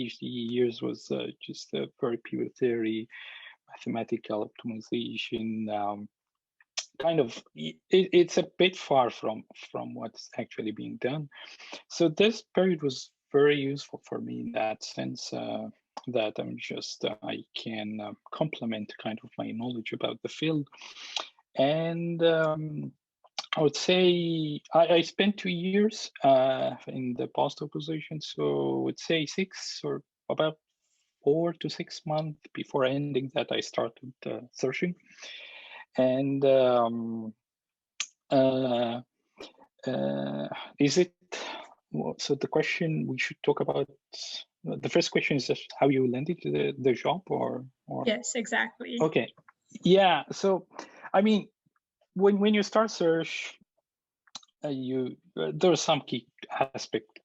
PhD years was just a very pure theory, mathematical optimization. Kind of, it's a bit far from what's actually being done. So this period was very useful for me in that sense, that I can complement kind of my knowledge about the field. And I would say I spent 2 years in the postdoc position, so I would say about 4 to 6 months before ending that I started searching. And is it, so the question we should talk about, the first question is just how you landed the job or? Yes, exactly. Okay, yeah, so I mean, when you start search, there are some key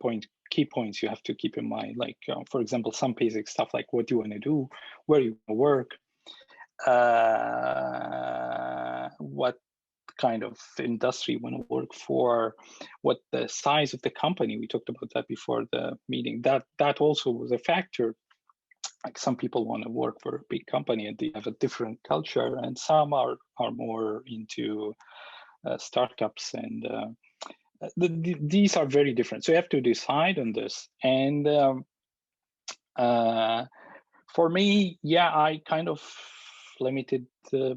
points you have to keep in mind, like for example, some basic stuff like what do you want to do, where you want to work, what kind of industry you want to work for, what the size of the company. We talked about that before the meeting. That also was a factor. Like some people want to work for a big company and they have a different culture, and some are more into startups, and these are very different. So you have to decide on this. And for me, yeah, I kind of limited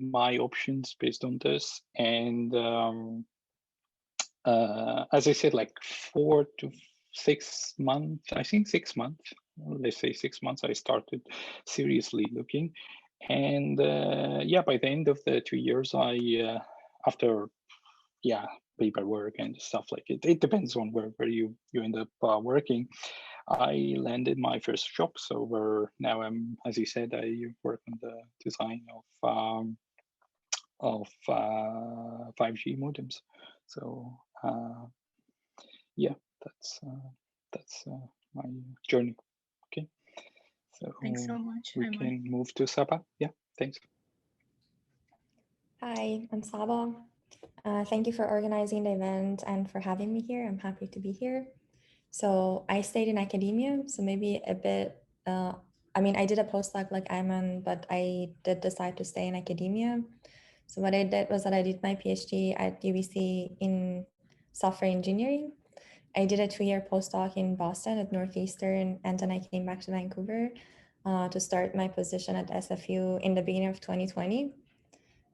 my options based on this. And as I said, like 4 to 6 months, I think 6 months, let's say 6 months, I started seriously looking. And yeah, by the end of the 2 years, after paperwork and stuff like it depends on where you end up working, I landed my first job. So now as you said, I work on the design of 5G modems. So yeah, that's my journey. Okay, so thanks so much. We can move to Saba. Yeah, thanks. Hi, I'm Saba. Thank you for organizing the event and for having me here. I'm happy to be here. So I stayed in academia, so maybe a bit, I mean, I did a postdoc like Ayman, but I did decide to stay in academia. So what I did was that I did my PhD at UBC in software engineering. I did a 2-year postdoc in Boston at Northeastern, and then I came back to Vancouver to start my position at SFU in the beginning of 2020.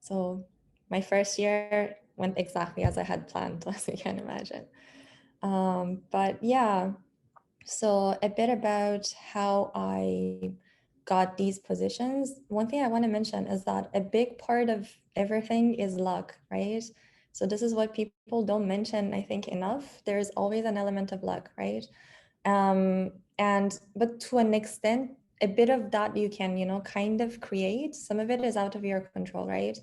So my first year went exactly as I had planned, as you can imagine. But yeah, so a bit about how I got these positions. One thing I want to mention is that a big part of everything is luck, right? So this is what people don't mention, I think, enough. There's always an element of luck, right? But to an extent, a bit of that you can, kind of create. Some of it is out of your control, right?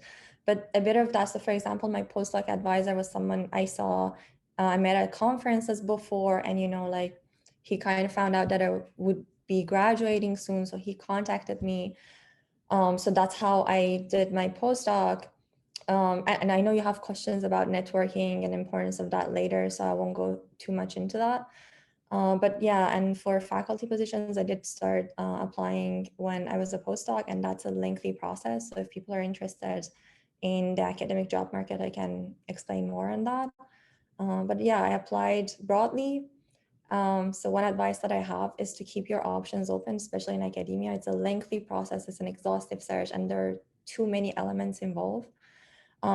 But a bit of that, so for example, my postdoc advisor was someone I saw, I met at conferences before, and, like he kind of found out that I would be graduating soon. So he contacted me. So that's how I did my postdoc. And I know you have questions about networking and importance of that later, so I won't go too much into that. But yeah, and for faculty positions, I did start applying when I was a postdoc, and that's a lengthy process. So if people are interested in the academic job market, I can explain more on that. But yeah, I applied broadly. So one advice that I have is to keep your options open, especially in academia. It's a lengthy process, it's an exhaustive search, and there are too many elements involved.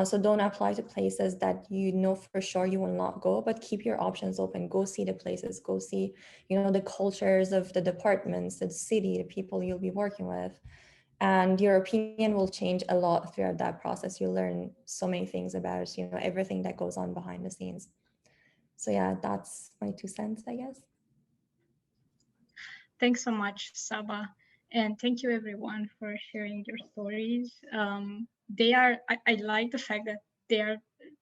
So don't apply to places that you know for sure you will not go, but keep your options open. Go see the places, go see, the cultures of the departments, the city, the people you'll be working with. And your opinion will change a lot throughout that process. You'll learn so many things about, everything that goes on behind the scenes. So yeah, that's my 2 cents, I guess. Thanks so much, Saba. And thank you everyone for sharing your stories. I like the fact that they are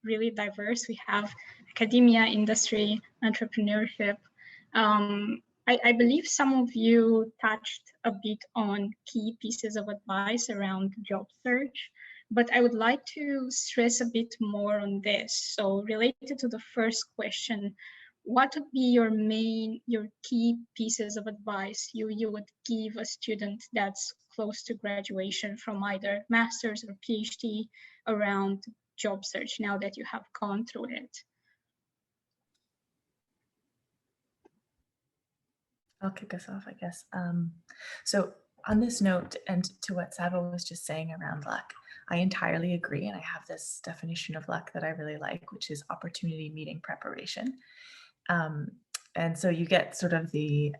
really diverse. We have academia, industry, entrepreneurship. I believe some of you touched a bit on key pieces of advice around job search, but I would like to stress a bit more on this. So related to the first question, what would be your key pieces of advice you would give a student that's close to graduation from either master's or PhD around job search now that you have gone through it? I'll kick us off, I guess. So on this note, and to what Saba was just saying around luck, I entirely agree. And I have this definition of luck that I really like, which is opportunity meeting preparation. And so you get sort of the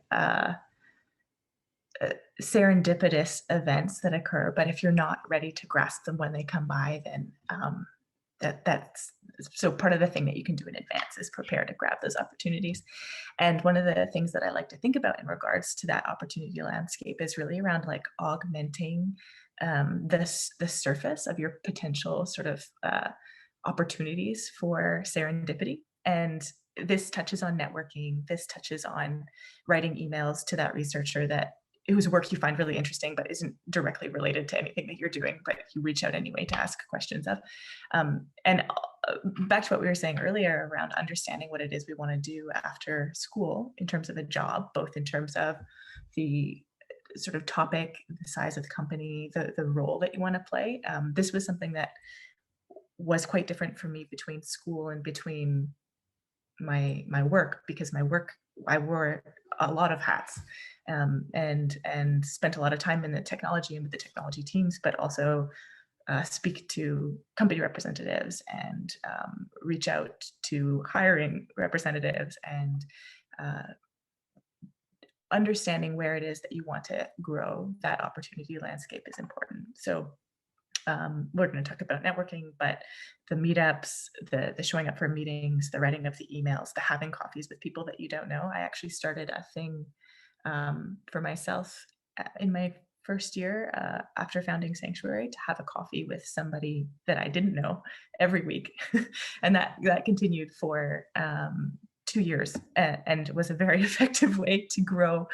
serendipitous events that occur, but if you're not ready to grasp them when they come by, then that's so part of the thing that you can do in advance is prepare to grab those opportunities. And one of the things that I like to think about in regards to that opportunity landscape is really around like augmenting the surface of your potential sort of opportunities for serendipity. And this touches on networking. This touches on writing emails to that researcher that whose work you find really interesting, but isn't directly related to anything that you're doing, but you reach out anyway to ask questions of. And back to what we were saying earlier around understanding what it is we want to do after school in terms of a job, both in terms of the sort of topic, the size of the company, the role that you want to play. This was something that was quite different for me between school and between my work, because my work, I wore a lot of hats and spent a lot of time in the technology and with the technology teams, but also speak to company representatives and reach out to hiring representatives and understanding where it is that you want to grow that opportunity landscape is important. So we're going to talk about networking, but the meetups, the showing up for meetings, the writing of the emails, the having coffees with people that you don't know. I actually started a thing for myself in my first year after founding Sanctuary to have a coffee with somebody that I didn't know every week. And that continued for 2 years and was a very effective way to grow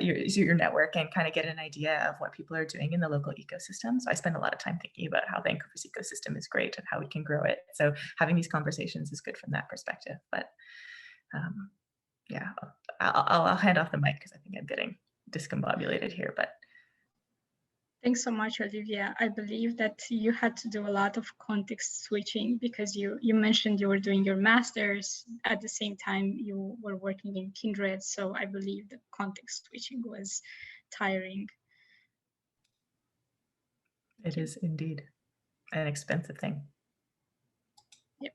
your network and kind of get an idea of what people are doing in the local ecosystem. So I spend a lot of time thinking about how Vancouver's ecosystem is great and how we can grow it. So having these conversations is good from that perspective. But yeah, I'll hand off the mic because I think I'm getting discombobulated here. But thanks so much, Olivia. I believe that you had to do a lot of context switching because you mentioned you were doing your master's at the same time you were working in Kindred. So I believe the context switching was tiring. it is indeed an expensive thing. Yep.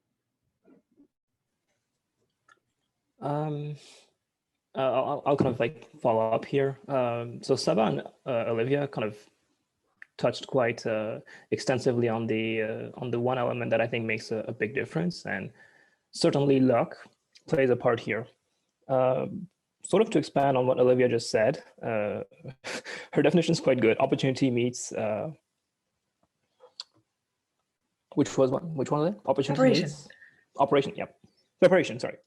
I'll kind of like follow up here. So Saba and Olivia kind of touched quite extensively on the one element that I think makes a big difference, and certainly luck plays a part here. Sort of to expand on what Olivia just said, her definition is quite good. Opportunity meets which one was it? Opportunity meets operation. Yep, preparation. Sorry.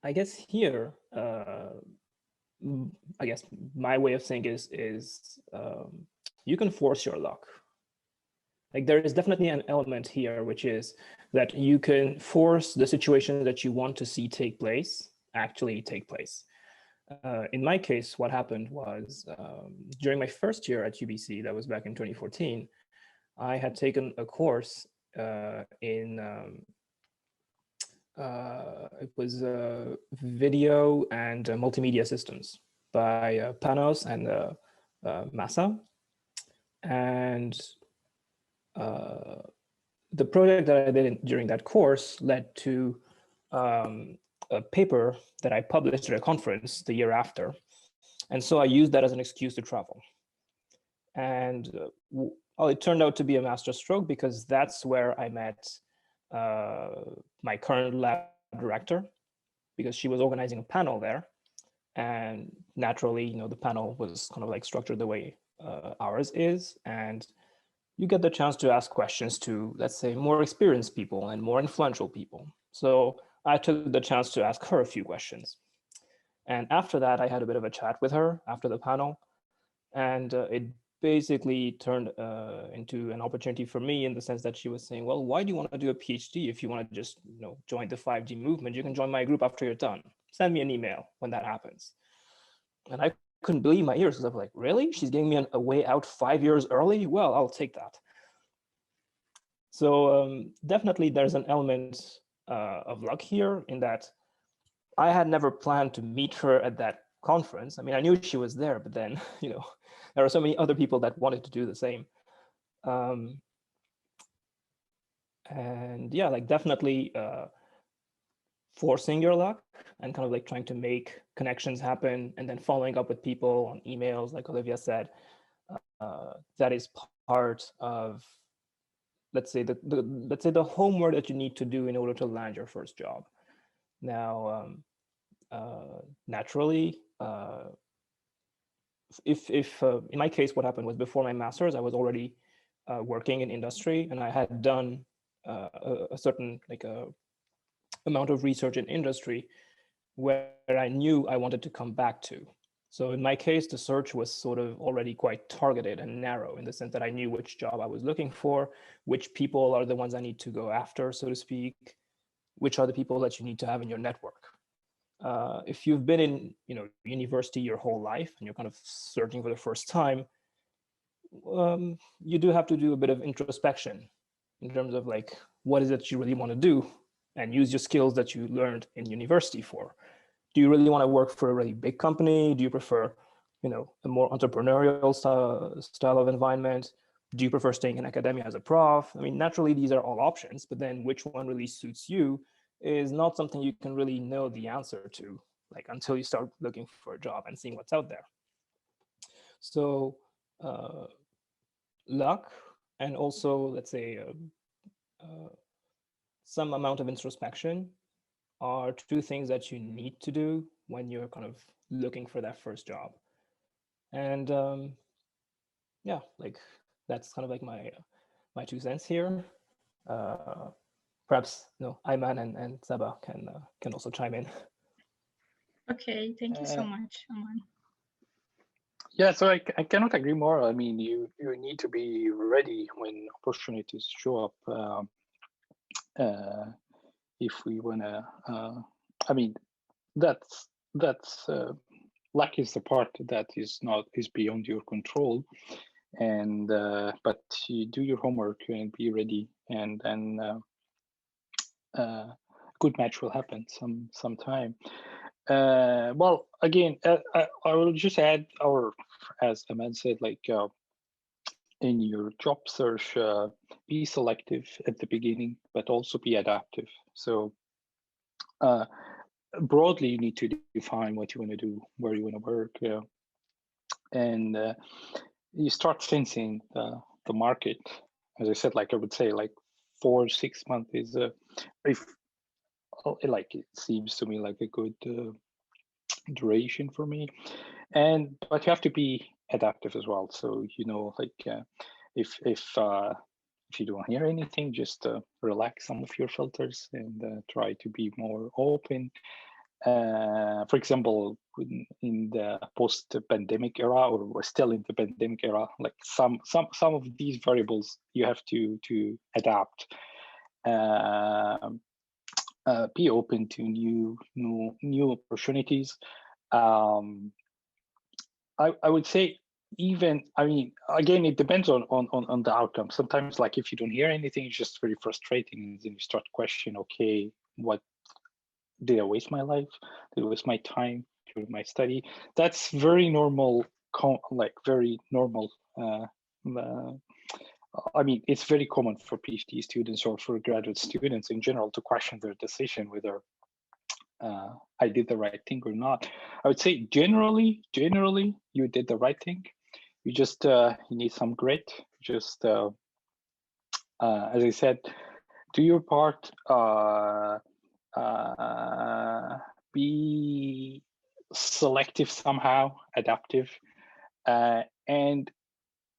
I guess here. I guess my way of saying is you can force your luck. Like there is definitely an element here, which is that you can force the situation that you want to see take place, actually take place. In my case, what happened was during my first year at UBC, that was back in 2014, I had taken a course in it was video and multimedia systems by Panos and M.A.Sc. And the project that I did during that course led to a paper that I published at a conference the year after. And so I used that as an excuse to travel. And it turned out to be a masterstroke because that's where I met my current lab director, because she was organizing a panel there, and naturally, the panel was kind of like structured the way ours is, and you get the chance to ask questions to, let's say, more experienced people and more influential people. So I took the chance to ask her a few questions, and after that, I had a bit of a chat with her after the panel, and it basically turned into an opportunity for me in the sense that she was saying, well, why do you want to do a PhD? If you want to just join the 5G movement, you can join my group after you're done. Send me an email when that happens. And I couldn't believe my ears because I was like, really? She's giving me a way out 5 years early? Well, I'll take that. So definitely there's an element of luck here in that I had never planned to meet her at that conference. I mean, I knew she was there, but then, there are so many other people that wanted to do the same. And yeah, like definitely forcing your luck and kind of like trying to make connections happen and then following up with people on emails, like Olivia said, that is part of, let's say the homework that you need to do in order to land your first job. Now, naturally, if in my case, what happened was before my master's, I was already working in industry, and I had done a certain amount of research in industry where I knew I wanted to come back to. So in my case, the search was sort of already quite targeted and narrow in the sense that I knew which job I was looking for, which people are the ones I need to go after, so to speak, which are the people that you need to have in your network. If you've been in university your whole life and you're kind of searching for the first time, you do have to do a bit of introspection in terms of like, what is it you really want to do and use your skills that you learned in university for. Do you really want to work for a really big company? Do you prefer, a more entrepreneurial style of environment? Do you prefer staying in academia as a prof? I mean, naturally, these are all options, but then which one really suits you is not something you can really know the answer to, like until you start looking for a job and seeing what's out there. So luck and also, let's say, some amount of introspection are two things that you need to do when you're kind of looking for that first job. And yeah, like that's kind of like my 2 cents here. Perhaps Ayman and Saba can also chime in. Okay, thank you so much, Aman. Yeah, so I cannot agree more. I mean, you need to be ready when opportunities show up. If we wanna, I mean, that's luck is the part that is beyond your control, and but you do your homework and be ready, and then good match will happen sometime. Well, again, I will just add, as Aman said, like in your job search, be selective at the beginning, but also be adaptive. So broadly, you need to define what you want to do, where you want to work, and you start sensing the market. As I said, like I would say, like 4 or 6 months is if like it seems to me like a good duration for me, but you have to be adaptive as well. So like if you don't hear anything, just relax some of your filters and try to be more open. For example, in the post-pandemic era, or we're still in the pandemic era, like some of these variables you have to adapt. Be open to new opportunities. I would say, even, I mean, again, it depends on the outcome. Sometimes, like if you don't hear anything, it's just very frustrating, and then you start questioning, okay, what did I waste my life? Did I waste my time during my study? That's very normal, very normal. I mean, it's very common for PhD students or for graduate students in general to question their decision whether I did the right thing or not. I would say generally, you did the right thing. You just you need some grit. Just as I said, do your part. Be selective somehow, adaptive, and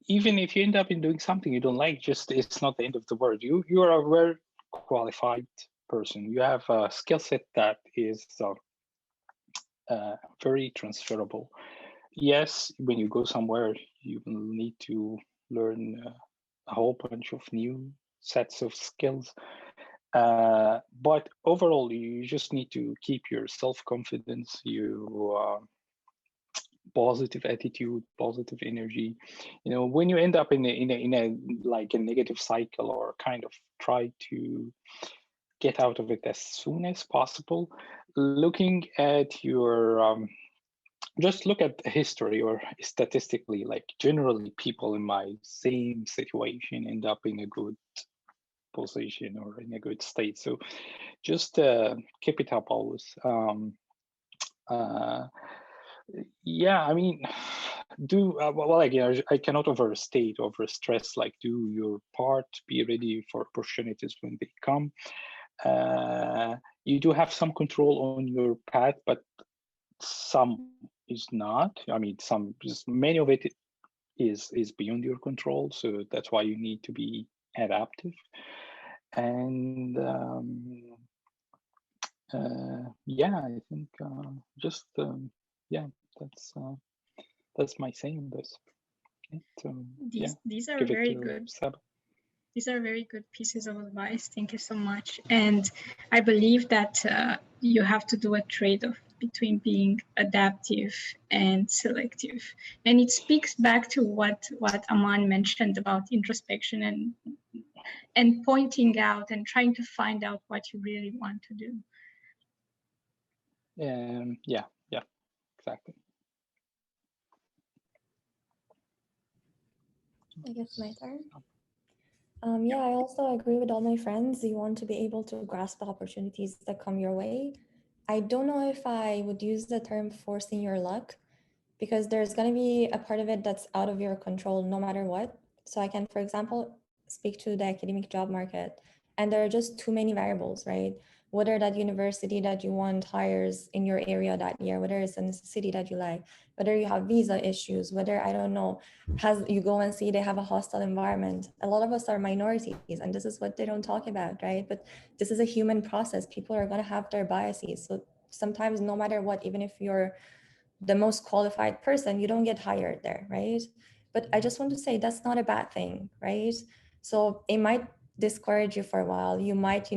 even if you end up in doing something you don't like, just it's not the end of the world. You are a very qualified person. You have a skill set that is very transferable. yes, when you go somewhere, you will need to learn a whole bunch of new sets of skills. But overall, you just need to keep your self-confidence, positive attitude, positive energy. You know, when you end up in a like a negative cycle, or kind of try to get out of it as soon as possible, looking at your just look at history, or statistically, like generally people in my same situation end up in a good position or in a good state. So just keep it up always. Yeah, I mean, well, again, I cannot overstress, like, do your part, be ready for opportunities when they come. You do have some control on your path, but some is not. I mean, many of it is beyond your control, so that's why you need to be adaptive. And yeah, I think just yeah, that's my saying on this. Okay, so These are give it very to good. Saba. These are very good pieces of advice. Thank you so much. And I believe that you have to do a trade-off between being adaptive and selective. And it speaks back to what Aman mentioned about introspection and pointing out and trying to find out what you really want to do. Yeah, exactly. I guess my turn. Yeah, I also agree with all my friends. You want to be able to grasp the opportunities that come your way. I don't know if I would use the term forcing your luck, because there's going to be a part of it that's out of your control no matter what. So I can, for example, speak to the academic job market, and there are just too many variables, right? Whether that university that you want hires in your area that year, whether it's in the city that you like, whether you have visa issues, whether, I don't know, you go and see they have a hostile environment. A lot of us are minorities, and this is what they don't talk about, right? But this is a human process. People are going to have their biases. So sometimes, no matter what, even if you're the most qualified person, you don't get hired there, right? But I just want to say that's not a bad thing, right? So it might discourage you for a while. You might,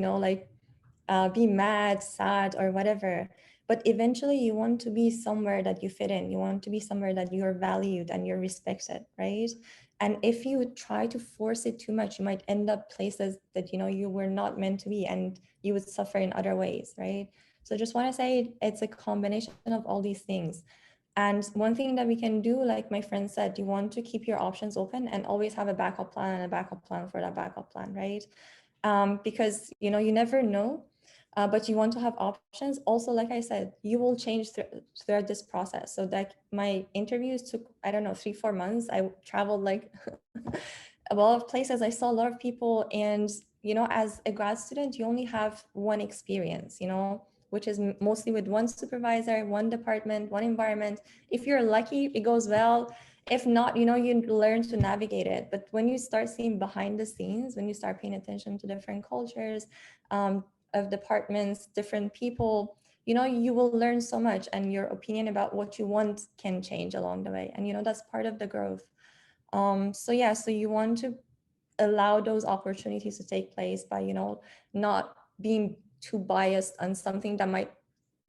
be mad, sad, or whatever. But eventually you want to be somewhere that you fit in. You want to be somewhere that you're valued and you're respected, right? And if you try to force it too much, you might end up places that, you were not meant to be, and you would suffer in other ways, right? So just want to say it's a combination of all these things. And one thing that we can do, like my friend said, you want to keep your options open and always have a backup plan and a backup plan for that backup plan, right? Because, you never know, but you want to have options. Also, like I said, you will change throughout this process. So that my interviews took, I don't know, 3-4 months. I traveled like a lot of places. I saw a lot of people. And, as a grad student, you only have one experience, which is mostly with one supervisor, one department, one environment. If you're lucky, it goes well. If not, you learn to navigate it. But when you start seeing behind the scenes, when you start paying attention to different cultures of departments, different people, you will learn so much, and your opinion about what you want can change along the way. And that's part of the growth. So you want to allow those opportunities to take place by, not being too biased on something that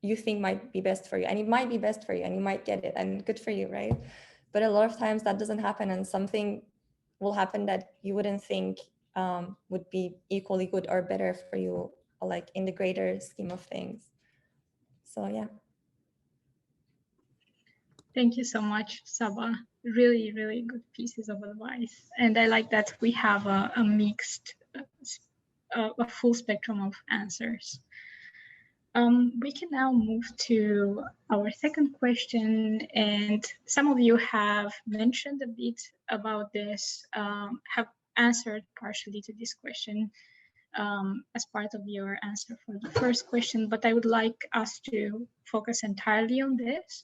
you think might be best for you, and it might be best for you and you might get it, and good for you, right? But a lot of times that doesn't happen, and something will happen that you wouldn't think would be equally good or better for you, like in the greater scheme of things. So yeah. Thank you so much, Saba. Really, really good pieces of advice. And I like that we have a mixed, a full spectrum of answers. We can now move to our second question. And some of you have mentioned a bit about this, have answered partially to this question as part of your answer for the first question, but I would like us to focus entirely on this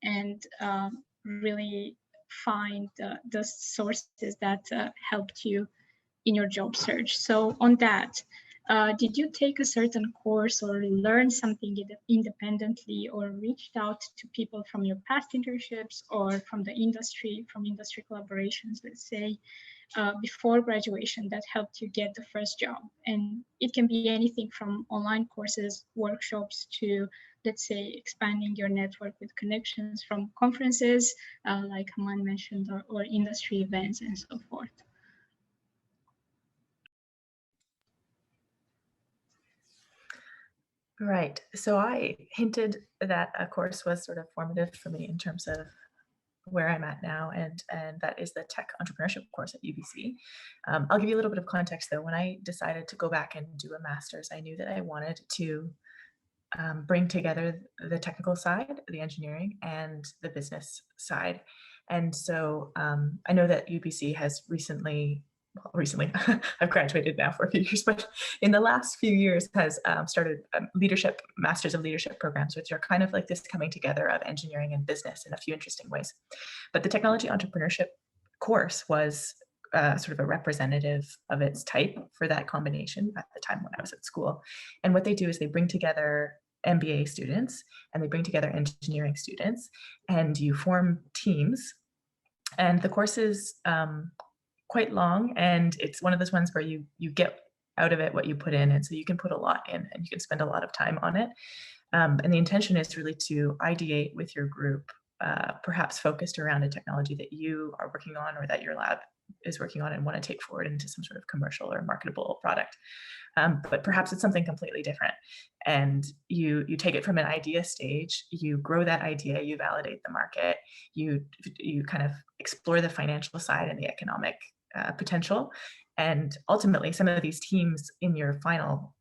and really find the sources that helped you in your job search. So on that, Did you take a certain course or learn something independently, or reached out to people from your past internships or from the industry, from industry collaborations, let's say, before graduation that helped you get the first job? And it can be anything from online courses, workshops, to, let's say, expanding your network with connections from conferences, like Aman mentioned, or industry events and so forth. Right. So I hinted that a course was sort of formative for me in terms of where I'm at now, and that is the tech entrepreneurship course at UBC. I'll give you a little bit of context though. When I decided to go back and do a master's, I knew that I wanted to bring together the technical side, the engineering, and the business side. And so I know that UBC has recently, I've graduated now for a few years, but in the last few years has started Masters of Leadership programs, which are kind of like this coming together of engineering and business in a few interesting ways. But the technology entrepreneurship course was sort of a representative of its type for that combination at the time when I was at school. And what they do is they bring together MBA students and they bring together engineering students, and you form teams. And the course is quite long, and it's one of those ones where you get out of it what you put in, and so you can put a lot in and you can spend a lot of time on it. And the intention is really to ideate with your group, perhaps focused around a technology that you are working on or that your lab is working on and want to take forward into some sort of commercial or marketable product. But perhaps it's something completely different. And you take it from an idea stage, you grow that idea, you validate the market, you kind of explore the financial side and the economic potential. And ultimately, some of these teams in your final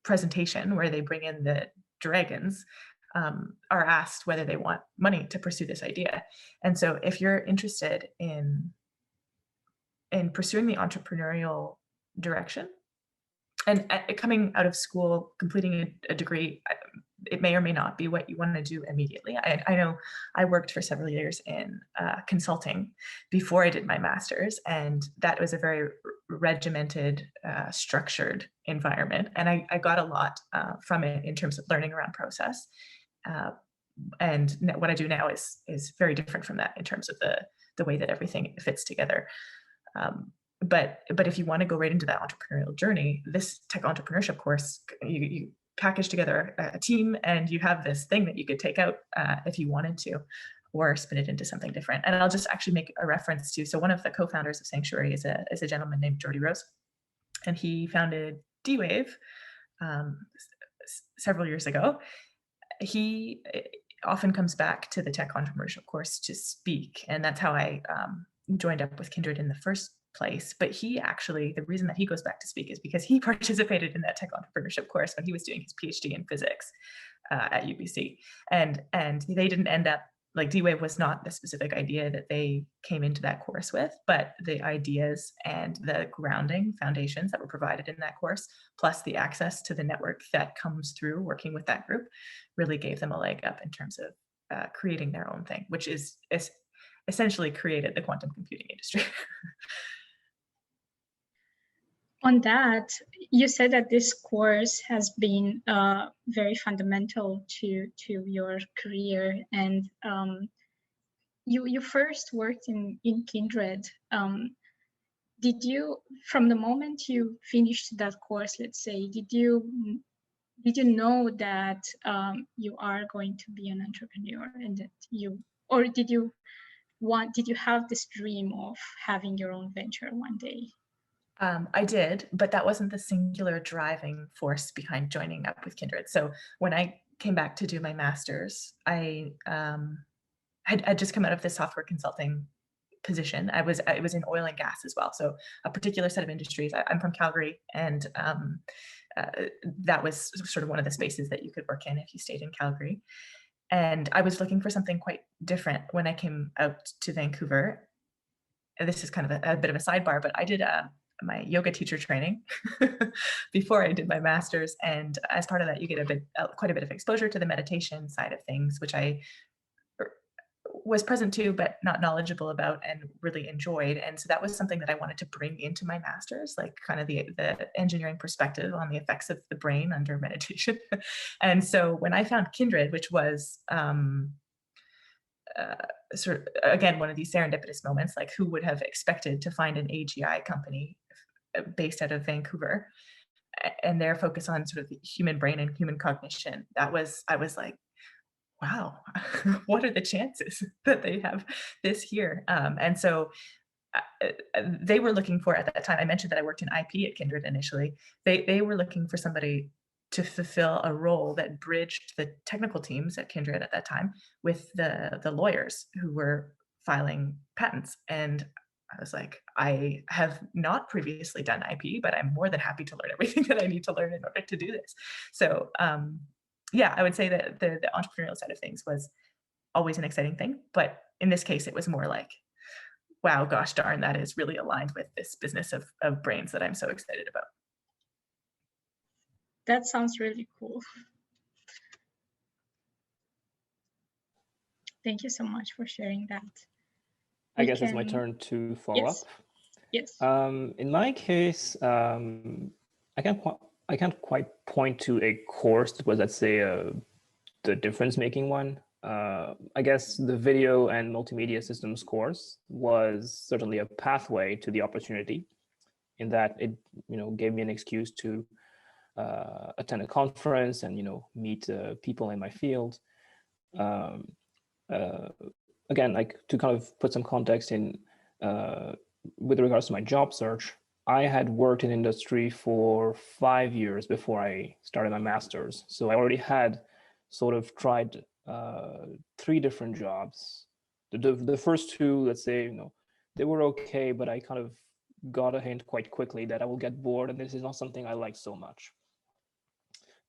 presentation, where they bring in the dragons, are asked whether they want money to pursue this idea. And so if you're interested in pursuing the entrepreneurial direction, and coming out of school, completing a degree, it may or may not be what you want to do immediately. I know I worked for several years in consulting before I did my master's, and that was a very regimented, structured environment. And I got a lot from it in terms of learning around process. And what I do now is very different from that in terms of the way that everything fits together. But if you want to go right into that entrepreneurial journey, this tech entrepreneurship course, you package together a team and you have this thing that you could take out if you wanted to, or spin it into something different. And I'll just actually make a reference to, so one of the co-founders of Sanctuary is a gentleman named Jordy Rose, and he founded D-Wave several years ago. He often comes back to the tech entrepreneurship course to speak, and that's how I joined up with Kindred in the first place. But he actually, the reason that he goes back to speak is because he participated in that tech entrepreneurship course when he was doing his PhD in physics at UBC. And they didn't end up, like, D-Wave was not the specific idea that they came into that course with, but the ideas and the grounding foundations that were provided in that course, plus the access to the network that comes through working with that group, really gave them a leg up in terms of creating their own thing, which is essentially created the quantum computing industry. On that, you said that this course has been very fundamental to your career, and you first worked in Kindred. Did you, from the moment you finished that course, let's say, did you know that you are going to be an entrepreneur, and that did you have this dream of having your own venture one day? I did, but that wasn't the singular driving force behind joining up with Kindred. So when I came back to do my master's, I had just come out of the software consulting position. It was in oil and gas as well. So a particular set of industries. I'm from Calgary, and that was sort of one of the spaces that you could work in if you stayed in Calgary. And I was looking for something quite different when I came out to Vancouver. And this is kind of a bit of a sidebar, but I did my yoga teacher training before I did my master's, and as part of that, you get quite a bit of exposure to the meditation side of things, which I was present to, but not knowledgeable about and really enjoyed. And so that was something that I wanted to bring into my master's, like kind of the engineering perspective on the effects of the brain under meditation. And so when I found Kindred, which was sort of, again, one of these serendipitous moments, like who would have expected to find an AGI company based out of Vancouver and their focus on sort of the human brain and human cognition. I was like, wow, what are the chances that they have this here? And so they were looking for, at that time, I mentioned that I worked in IP at Kindred initially. They were looking for somebody to fulfill a role that bridged the technical teams at Kindred at that time with the lawyers who were filing patents. And I was like, I have not previously done IP, but I'm more than happy to learn everything that I need to learn in order to do this. So yeah, I would say that the entrepreneurial side of things was always an exciting thing. But in this case, it was more like, wow, gosh darn, that is really aligned with this business of brains that I'm so excited about. That sounds really cool. Thank you so much for sharing that. I guess it's my turn to follow up. Yes. In my case, I can't quite point to a course that was, let's say, the difference-making one. I guess the video and multimedia systems course was certainly a pathway to the opportunity, in that it, gave me an excuse to attend a conference and, meet people in my field. Again, like to kind of put some context in with regards to my job search, I had worked in industry for 5 years before I started my master's. So I already had sort of tried 3 different jobs. The first 2, let's say, they were okay, but I kind of got a hint quite quickly that I will get bored and this is not something I like so much.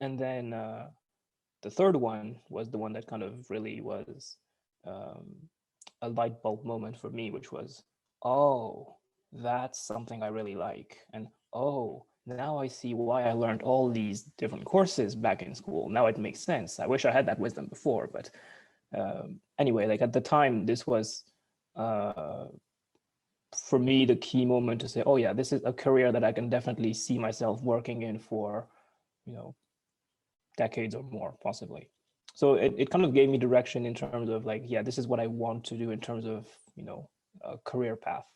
And then the third one was the one that kind of really was a light bulb moment for me, which was, oh, that's something I really like. And oh, now I see why I learned all these different courses back in school. Now it makes sense. I wish I had that wisdom before, but anyway, like at the time, this was for me the key moment to say, oh yeah, this is a career that I can definitely see myself working in for, decades or more, possibly. So it kind of gave me direction in terms of like, yeah, this is what I want to do in terms of, a career path.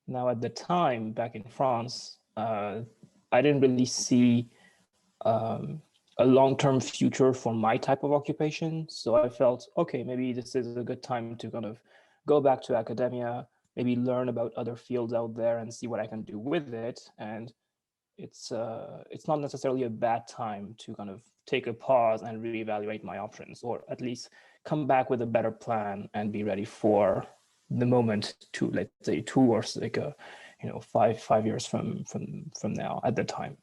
Now, at the time back in France, I didn't really see a long-term future for my type of occupation. So I felt, okay, maybe this is a good time to kind of go back to academia, maybe learn about other fields out there and see what I can do with it. And it's not necessarily a bad time to kind of take a pause and reevaluate my options, or at least come back with a better plan and be ready for the moment to, let's say, 2 or like a, 5 years from now at the time.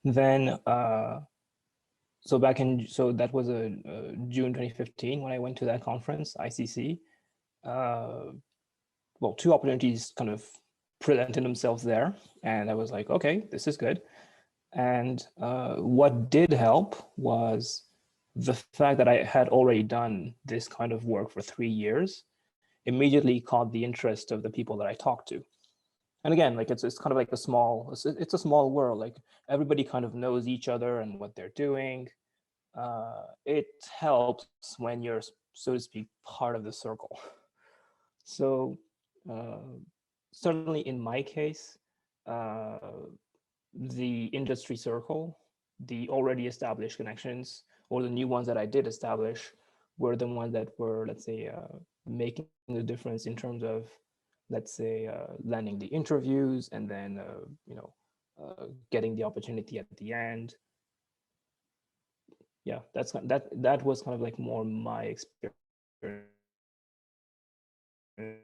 Then so that was a June 2015 when I went to that conference, ICC. Well, 2 opportunities kind of presented themselves there, and I was like, okay, this is good. And what did help was the fact that I had already done this kind of work for 3 years immediately caught the interest of the people that I talked to. And again, like it's kind of like it's a small world. Like everybody kind of knows each other and what they're doing. It helps when you're, so to speak, part of the circle. So certainly in my case, the industry circle, the already established connections, or the new ones that I did establish, were the ones that were, let's say, making the difference in terms of, let's say, landing the interviews and then, getting the opportunity at the end. Yeah, that was kind of like more my experience, I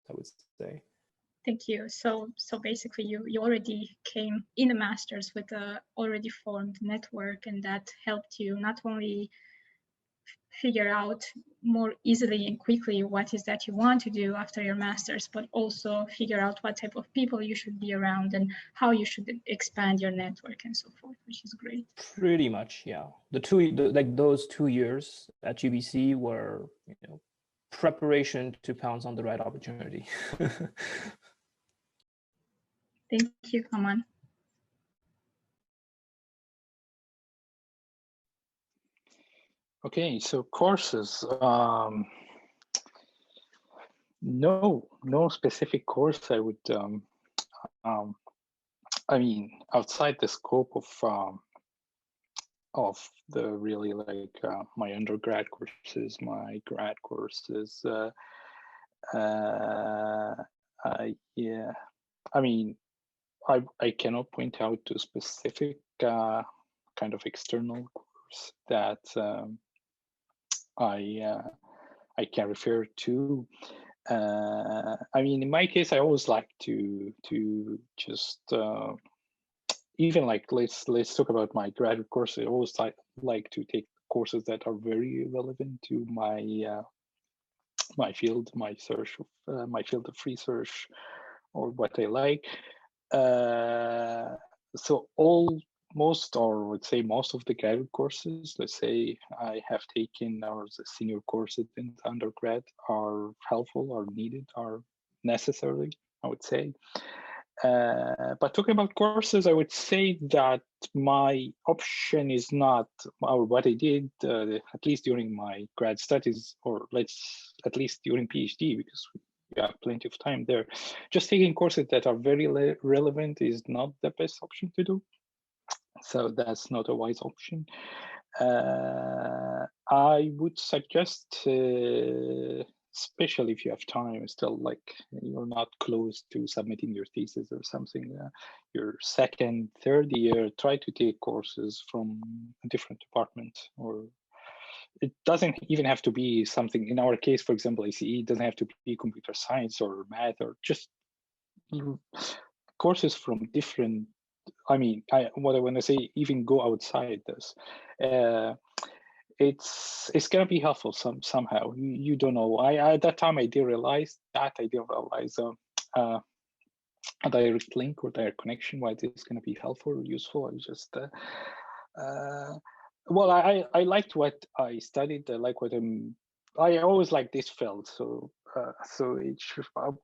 would say. Thank you. So basically, you already came in the master's with a already formed network, and that helped you not only figure out more easily and quickly what is that you want to do after your master's, but also figure out what type of people you should be around and how you should expand your network and so forth, which is great. Pretty much, yeah. Like those 2 years at UBC were, preparation to pounce on the right opportunity. Thank you, Aman. Okay, so courses. No specific course I would. I mean, outside the scope of the really like my undergrad courses, my grad courses. Yeah, I mean, I cannot point out to a specific kind of external course that I can refer to. I mean, in my case, I always like to just even like let's talk about my graduate course. I always like to take courses that are very relevant to my my field, my field of research, or what I like. So most of the graduate courses, let's say I have taken, or the senior courses in undergrad, are helpful, are needed, are necessary, I would say. But talking about courses, I would say that my option is not, or what I did, at least during my grad studies, or at least during PhD, because we have plenty of time there. Just taking courses that are very relevant is not the best option to do. So that's not a wise option. I would suggest, especially if you have time, still like you're not close to submitting your thesis or something, your second, third year, try to take courses from a different department, or it doesn't even have to be something, in our case, for example, ACE, it doesn't have to be computer science or math, or just courses from different, I mean, what I want to say, even go outside this. It's gonna be helpful somehow. You don't know. At that time I didn't realize a direct link or direct connection, why this is gonna be helpful or useful. I was just well, I liked what I studied. I like what I always like this field. So so I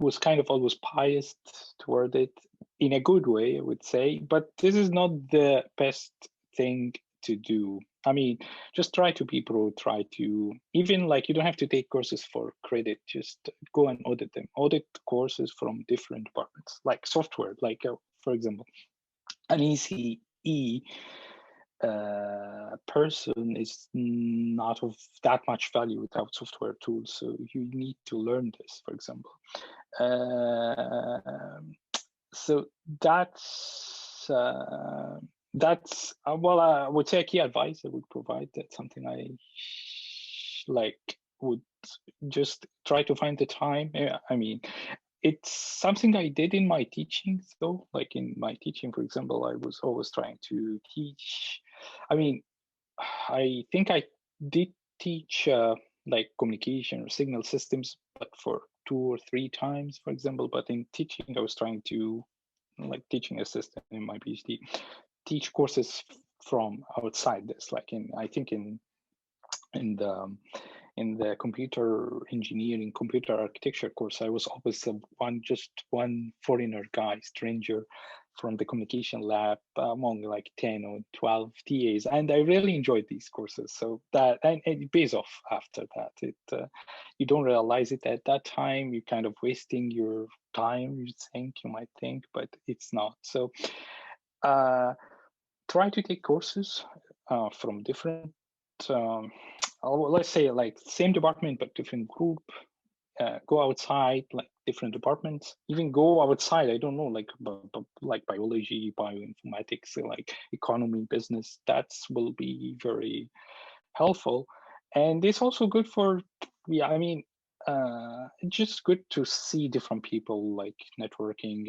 was kind of always biased toward it in a good way, I would say. But this is not the best thing to do. I mean, just try to be broad, try to, even like you don't have to take courses for credit, just go and audit them. Audit courses from different departments, like software, like for example, an ECE person is not of that much value without software tools. So you need to learn this, for example. So that's well, I would say a key advice I would provide. That's something I like would just try to find the time. I mean, it's something I did in my teaching. So like in my teaching, for example, I was always trying to teach. I mean, I think I did teach like communication or signal systems, but for 2 or 3 times, for example. But in teaching, I was trying to, like teaching assistant in my PhD, teach courses from outside this, like I think in the computer engineering, computer architecture course, I was always just one foreigner guy, stranger from the communication lab among like 10 or 12 TAs, and I really enjoyed these courses. So that, and it pays off after that. You don't realize it at that time. You're kind of wasting your time. You might think, but it's not. So try to take courses from different. Let's say like same department but different group. Go outside, like different departments. Even go outside, I don't know, like biology, bioinformatics, like economy, business. That will be very helpful. And it's also good for, yeah, I mean, just good to see different people, like networking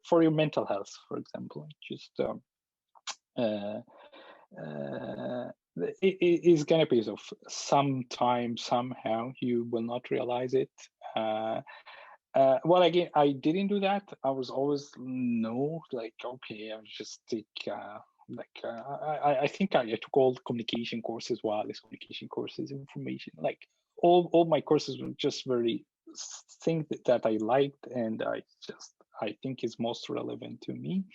for your mental health, for example. Just it is gonna be of sometime, somehow you will not realize it. Well, again, I didn't do that. I was always like, okay, I'll just take I think I took all the communication courses, wireless communication courses, information, like all my courses were just very things that I liked, and I think is most relevant to me.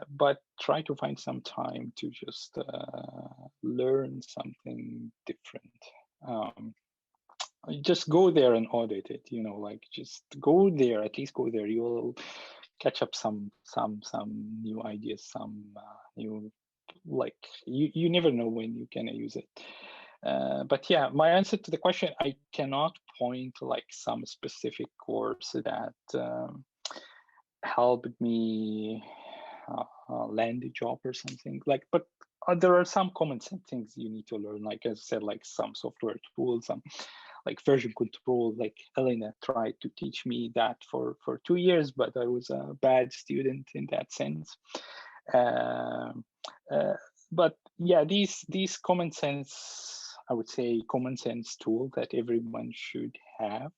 But try to find some time to just learn something different. Just go there and audit it, like just go there, at least go there. You'll catch up some new ideas, some new, like you never know when you can use it. But yeah, my answer to the question, I cannot point to like some specific course that helped me land a job or something like, but there are some common sense things you need to learn, like as I said, like some software tools, some like version control. Like Elena tried to teach me that for 2 years, but I was a bad student in that sense. But yeah, these common sense, I would say common sense tool that everyone should have.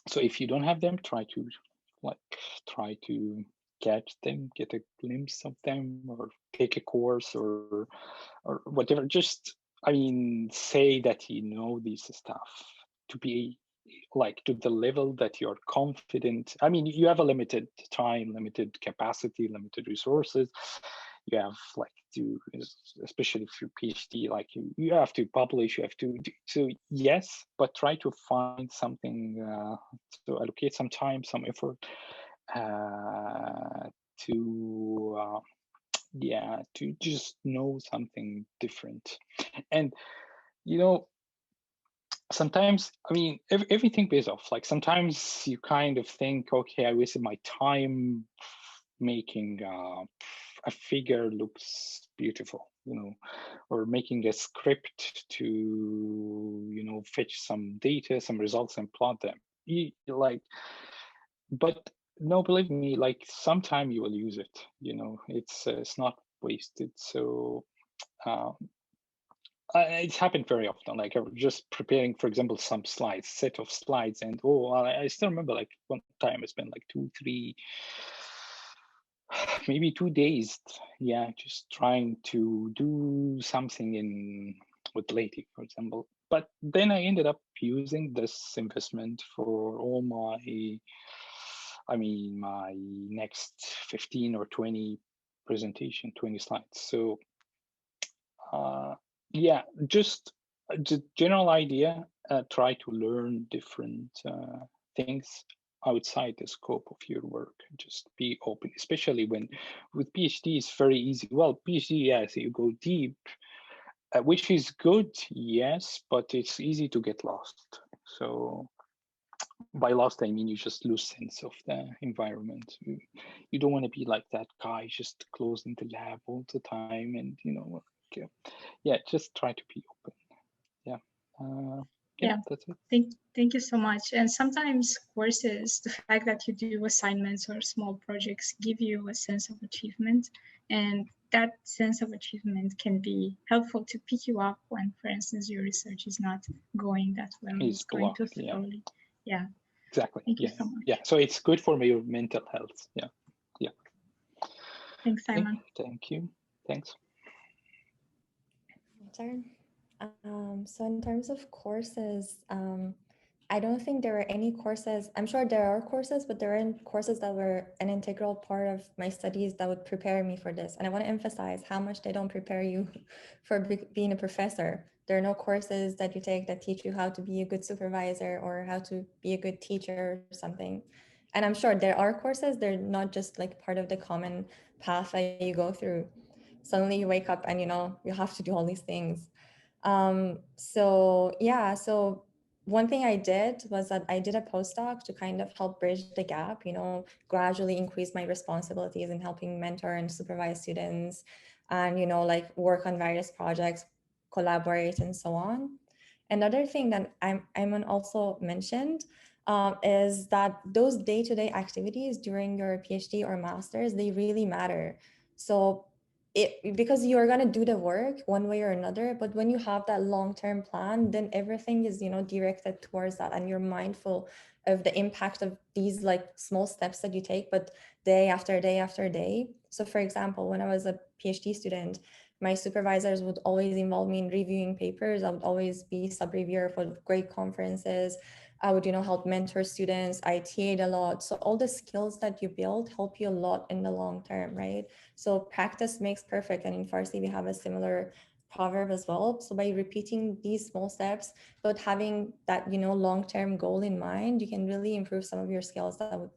So if you don't have them, try to catch them, get a glimpse of them, or take a course or whatever. Just, I mean, say that you know this stuff to be like to the level that you're confident. I mean, you have a limited time, limited capacity, limited resources. You have like to, especially if you're PhD, like you have to publish, you have to do, so yes, but try to find something to allocate some time, some effort to to just know something different. And sometimes, I mean, everything pays off. Like sometimes you kind of think, okay, I wasted my time making a figure looks beautiful, or making a script to, fetch some data, some results and plot them. But no, believe me, like sometime you will use it, it's not wasted. So it's happened very often. Like I was just preparing, for example, some set of slides, and I still remember like one time I spent like 2-3, maybe 2 days, just trying to do something with LaTeX, for example. But then I ended up using this investment for all my next 15 or 20 presentation, 20 slides. So just the general idea, try to learn different things outside the scope of your work. Just be open, especially with PhD, it's very easy. Well, PhD, yes, you go deep, which is good, yes, but it's easy to get lost. So by lost, I mean you just lose sense of the environment. You don't want to be like that guy just closed in the lab all the time, and just try to be open. That's it. Thank you so much. And sometimes courses, the fact that you do assignments or small projects give you a sense of achievement, and that sense of achievement can be helpful to pick you up when, for instance, your research is not going that well. It's going too slowly. Yeah. Exactly. Thank you so much. Yeah. So it's good for your mental health. Yeah. Thanks, Ayman. Thank you. Thanks. Turn. So in terms of courses, I don't think there are any courses. I'm sure there are courses, but there aren't courses that were an integral part of my studies that would prepare me for this. And I want to emphasize how much they don't prepare you for being a professor. There are no courses that you take that teach you how to be a good supervisor or how to be a good teacher or something. And I'm sure there are courses, they're not just like part of the common path that you go through. Suddenly you wake up and you have to do all these things. So one thing I did was that I did a postdoc to kind of help bridge the gap, gradually increase my responsibilities in helping mentor and supervise students and, like work on various projects, collaborate and so on. Another thing that Ayman also mentioned is that those day-to-day activities during your PhD or master's, they really matter. So because you're going to do the work one way or another, but when you have that long-term plan, then everything is, you know, directed towards that, and you're mindful of the impact of these like small steps that you take, but day after day after day. So for example, when I was a PhD student, my supervisors would always involve me in reviewing papers. I would always be sub-reviewer for great conferences. I would, you know, help mentor students. I TA'd a lot. So all the skills that you build help you a lot in the long term, right? So practice makes perfect. And in Farsi, we have a similar proverb as well. So by repeating these small steps, but having that, you know, long-term goal in mind, you can really improve some of your skills that would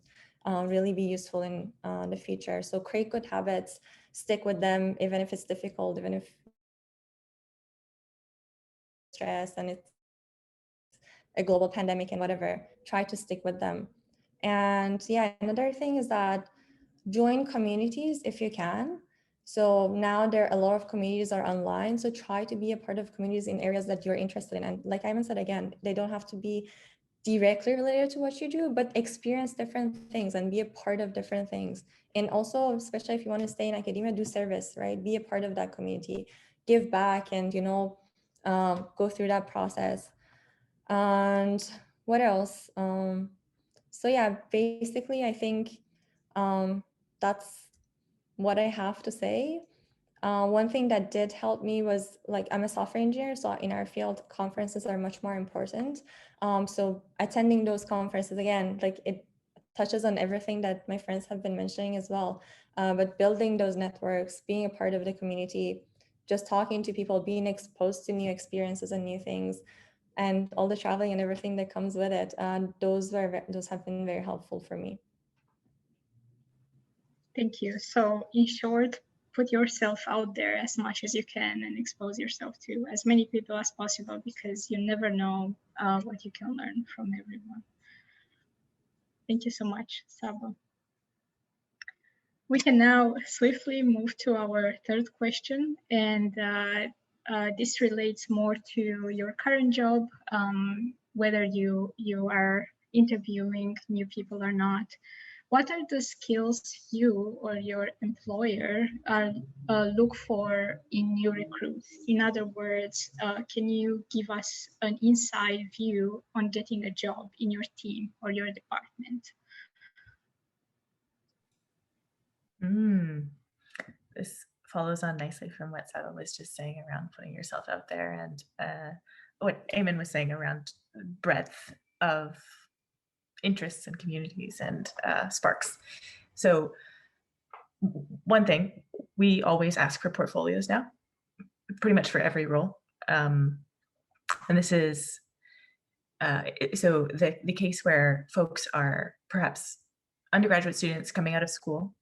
really be useful in the future. So create good habits, stick with them, even if it's difficult, even if stress and it's a global pandemic and whatever, try to stick with them. And yeah, another thing is that join communities if you can. So now there are a lot of communities are online. So try to be a part of communities in areas that you're interested in. And like Ayman said, again, they don't have to be directly related to what you do, but experience different things and be a part of different things. And also, especially if you want to stay in academia, do service, right? Be a part of that community, give back, and, you know, go through that process. And what else? So yeah, basically, I think that's what I have to say. One thing that did help me was, like, I'm a software engineer, so in our field, conferences are much more important. So attending those conferences, again, like it touches on everything that my friends have been mentioning as well. But building those networks, being a part of the community, just talking to people, being exposed to new experiences and new things, and all the traveling and everything that comes with it. Those have been very helpful for me. Thank you. So in short, put yourself out there as much as you can and expose yourself to as many people as possible, because you never know what you can learn from everyone. Thank you so much, Saba. We can now swiftly move to our third question, and this relates more to your current job, whether you are interviewing new people or not. What are the skills you or your employer look for in new recruits? In other words, can you give us an inside view on getting a job in your team or your department? This follows on nicely from what Saba was just saying around putting yourself out there, and what Ayman was saying around breadth of interests and communities and sparks. So one thing, we always ask for portfolios now, pretty much for every role. And this is so the case where folks are perhaps undergraduate students coming out of school,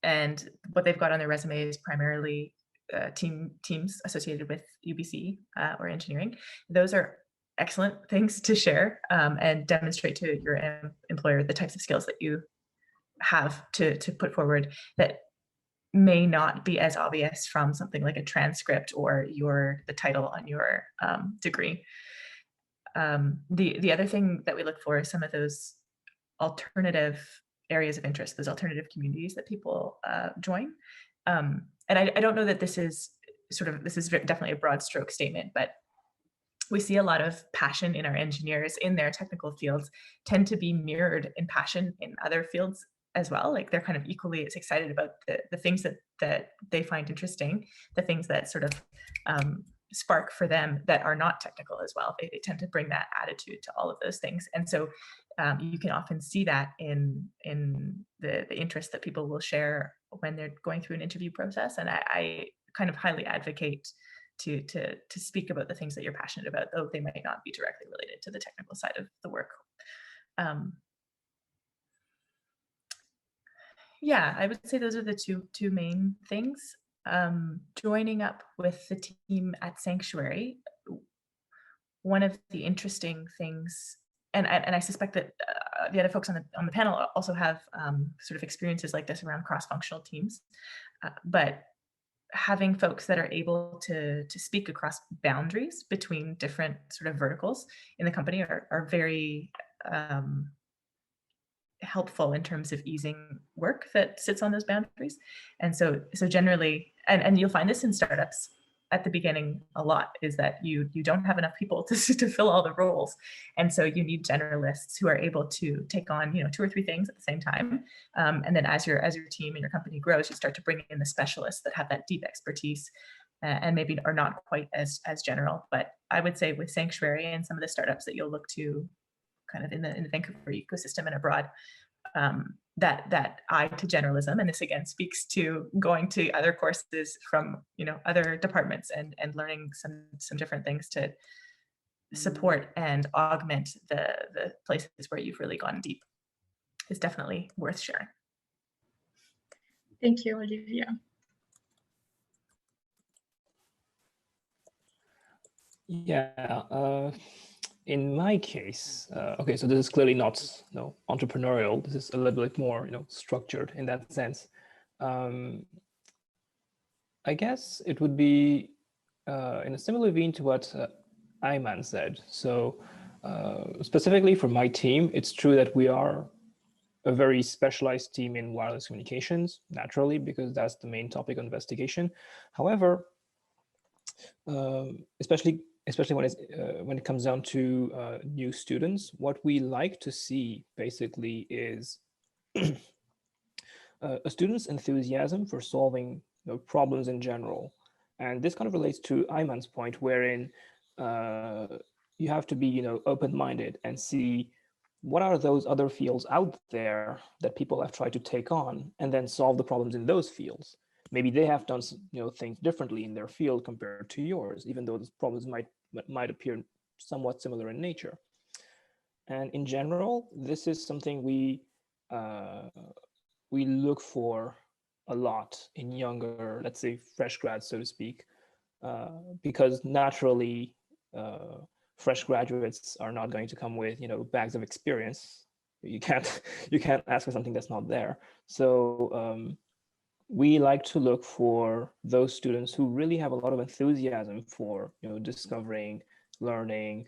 and what they've got on their resume is primarily teams associated with UBC or engineering. Those are excellent things to share and demonstrate to your employer the types of skills that you have to put forward that may not be as obvious from something like a transcript or the title on your degree. The other thing that we look for is some of those alternative areas of interest, those alternative communities that people join. And I don't know that this is definitely a broad stroke statement, but we see a lot of passion in our engineers in their technical fields tend to be mirrored in passion in other fields as well. Like they're kind of equally as excited about the things that they find interesting, the things that sort of spark for them that are not technical as well. They tend to bring that attitude to all of those things. And so you can often see that in the interest that people will share when they're going through an interview process. And I kind of highly advocate to speak about the things that you're passionate about, though they might not be directly related to the technical side of the work. Yeah, I would say those are the two main things. Joining up with the team at Sanctuary, one of the interesting things, and I suspect that the other folks on the panel also have sort of experiences like this around cross-functional teams, but having folks that are able to speak across boundaries between different sort of verticals in the company are very helpful in terms of easing work that sits on those boundaries. And so generally, and you'll find this in startups at the beginning a lot, is that you don't have enough people to fill all the roles. And so you need generalists who are able to take on, 2 or 3 things at the same time. And then as your team and your company grows, you start to bring in the specialists that have that deep expertise and maybe are not quite as general. But I would say with Sanctuary and some of the startups that you'll look to kind of in the Vancouver ecosystem and abroad, that eye to generalism, and this again speaks to going to other courses from other departments and learning some different things to support and augment the places where you've really gone deep, is definitely worth sharing. Thank you, Olivia. Yeah, in my case, okay, so this is clearly not entrepreneurial. This is a little bit more structured in that sense. I guess it would be in a similar vein to what Ayman said. So specifically for my team, it's true that we are a very specialized team in wireless communications, naturally, because that's the main topic of investigation. However, especially when it comes down to new students, what we like to see basically is a student's enthusiasm for solving problems in general. And this kind of relates to Ayman's point, wherein you have to be open-minded and see what are those other fields out there that people have tried to take on, and then solve the problems in those fields. Maybe they have done things differently in their field compared to yours, even though the problems might appear somewhat similar in nature. And in general, this is something we look for a lot in younger, let's say, fresh grads, so to speak, because naturally, fresh graduates are not going to come with bags of experience. You can't ask for something that's not there. So we like to look for those students who really have a lot of enthusiasm for discovering, learning,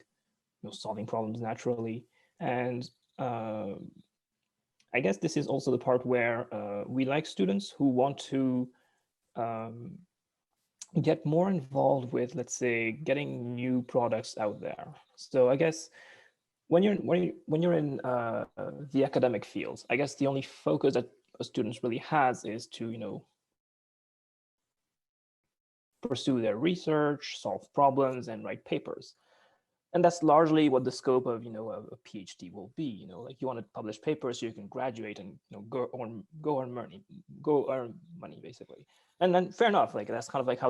solving problems naturally. And I guess this is also the part where we like students who want to get more involved with, let's say, getting new products out there. So I guess when you're in the academic fields, I guess the only focus that a student really has is to pursue their research, solve problems, and write papers. And that's largely what the scope of a PhD will be. Like you want to publish papers so you can graduate and go earn money basically. And then fair enough, like that's kind of like how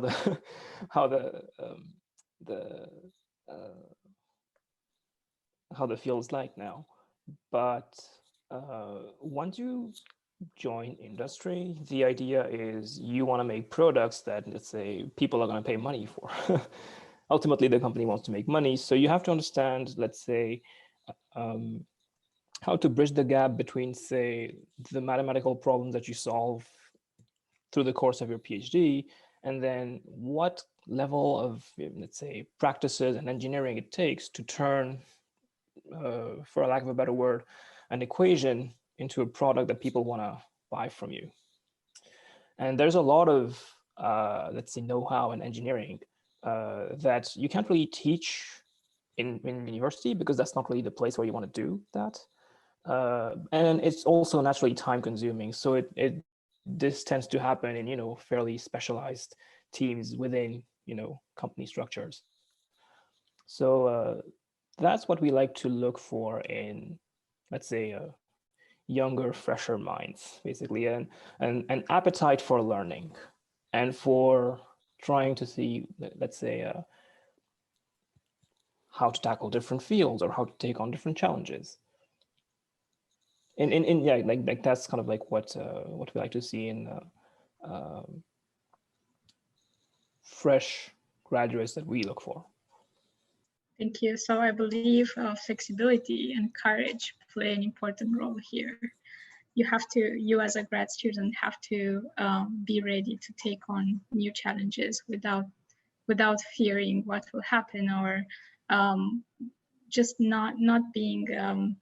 the field is like now. But once you join industry, the idea is you want to make products that, let's say, people are going to pay money for. Ultimately, the company wants to make money. So you have to understand, let's say, how to bridge the gap between, say, the mathematical problems that you solve through the course of your PhD, and then what level of, let's say, practices and engineering it takes to turn, for a lack of a better word, an equation into a product that people want to buy from you. And there's a lot of, let's say, know-how in engineering that you can't really teach in university, because that's not really the place where you want to do that. And it's also naturally time-consuming. So this tends to happen in fairly specialized teams within company structures. So that's what we like to look for in, let's say, younger, fresher minds, basically, and an appetite for learning and for trying to see, let's say, how to tackle different fields or how to take on different challenges. Yeah, like that's kind of like what we like to see in fresh graduates that we look for. Thank you. So I believe flexibility and courage play an important role here. You as a grad student have to be ready to take on new challenges without fearing what will happen, or just not being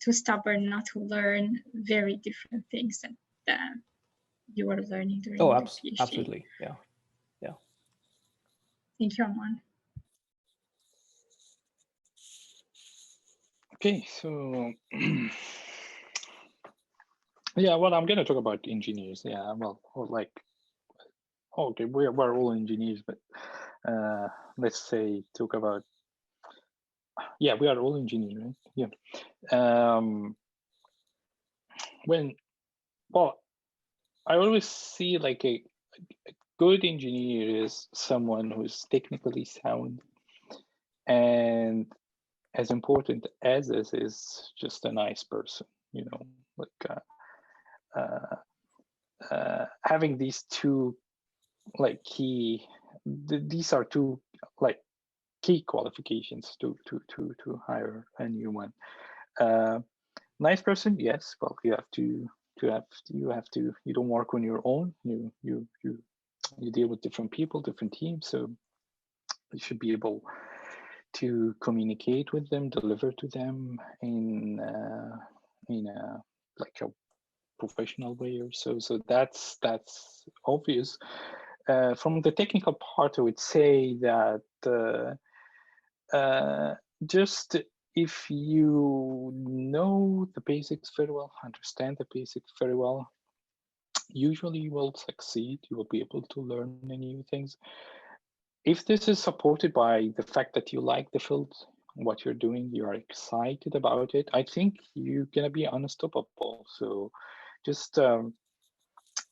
too stubborn not to learn very different things that you were learning during the PhD. Absolutely, yeah. Thank you, Aman. Okay, so yeah, well, I'm going to talk about engineers. Yeah, well, like, okay, we're all engineers, but let's say talk about, yeah, we are all engineers, right? Yeah. Well, I always see like a good engineer is someone who's technically sound, and as important as this is just a nice person, you know, like having these two like these are two like key qualifications to hire a new one. Nice person, yes. Well, you don't work on your own. You deal with different people, different teams, so you should be able to communicate with them, deliver to them in a like a professional way or so. So that's obvious. From the technical part, I would say that just if you know the basics very well, understand the basics very well, usually you will succeed. You will be able to learn new things. If this is supported by the fact that you like the field, what you're doing, you are excited about it, I think you're gonna be unstoppable. So just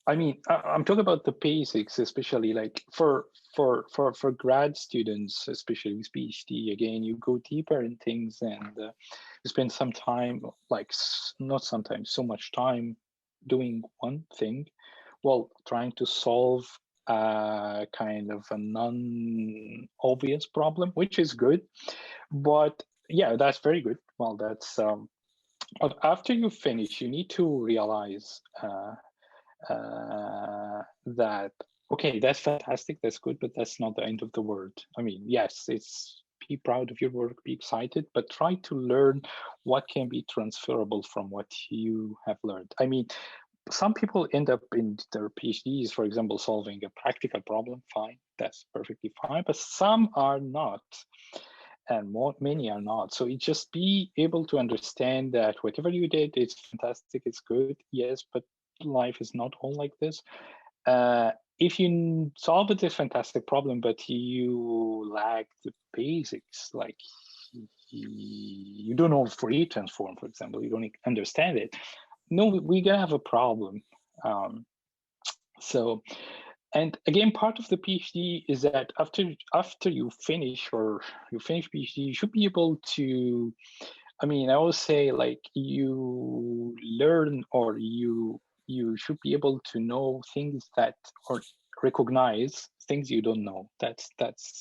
I mean, I'm talking about the basics, especially like for grad students, especially with PhD. Again, you go deeper in things, and you spend some time, like not sometimes, so much time doing one thing, while trying to solve kind of a non-obvious problem, which is good. But yeah, that's very good. Well, that's but after you finish, you need to realize. That okay, that's fantastic, that's good, but that's not the end of the world. I mean, yes, it's be proud of your work, be excited, but try to learn what can be transferable from what you have learned. I mean, some people end up in their PhDs, for example, solving a practical problem. Fine, that's perfectly fine, but some are not, and many are not. So it just be able to understand that whatever you did, it's fantastic, it's good, yes, but life is not all like this. If you solve a fantastic problem, but you lack the basics, like you don't know Fourier transform, for example, you don't understand it, no, we're gonna have a problem. So, and again, part of the PhD is that after you finish PhD, you should be able to, I mean, I always say like you learn, or you should be able to know things that, or recognize things you don't know. That's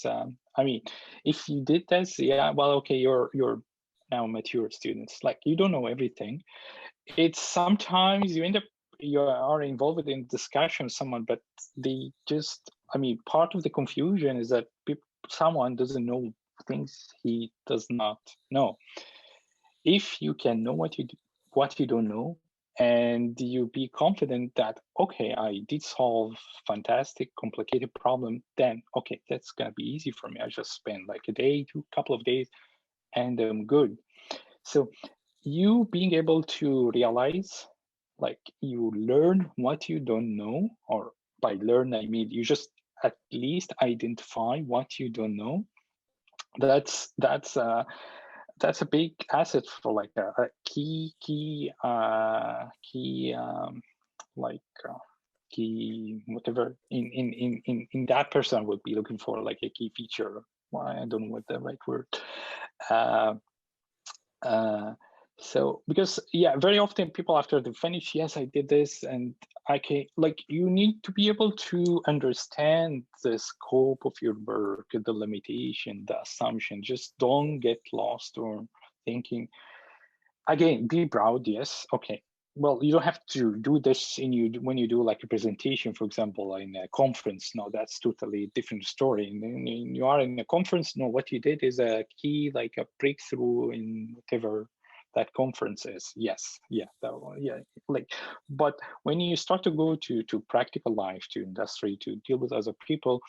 I mean, if you did this, yeah, well, okay, you're now mature students, like you don't know everything. It's sometimes you are involved in discussion with someone, but they just, I mean, part of the confusion is that someone doesn't know things he does not know. If you can know what you don't know, and you be confident that, okay, I did solve fantastic complicated problem, then okay, that's gonna be easy for me. I just spend like a day, couple of days, and I'm good. So you being able to realize, like, you learn what you don't know, or by learn I mean you just at least identify what you don't know. That's a big asset for like a key whatever in that person would be looking for, like a key feature. Well, I don't know what the right word. So because yeah, very often people after they finish, yes, I did this, and I can, like, you need to be able to understand the scope of your work, the limitation, the assumption. Just don't get lost or thinking. Again, be proud, yes, okay. Well, you don't have to do this when you do like a presentation, for example, in a conference. No, that's totally different story. And you are in a conference. No, what you did is a key, like a breakthrough in whatever that conference is. Yes, yeah, that one, yeah. Like, but when you start to go to practical life, to industry, to deal with other people,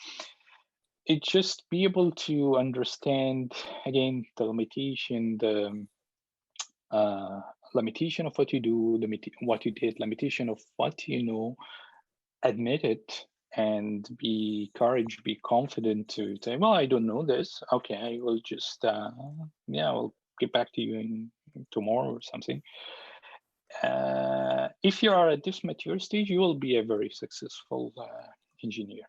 it just be able to understand again the limitation, the limitation of what you do, what you did, limitation of what you know, admit it, and be courage, be confident to say, well, I don't know this. Okay, I will just, yeah, I'll get back to you tomorrow or something. If you are at this mature stage, you will be a very successful engineer.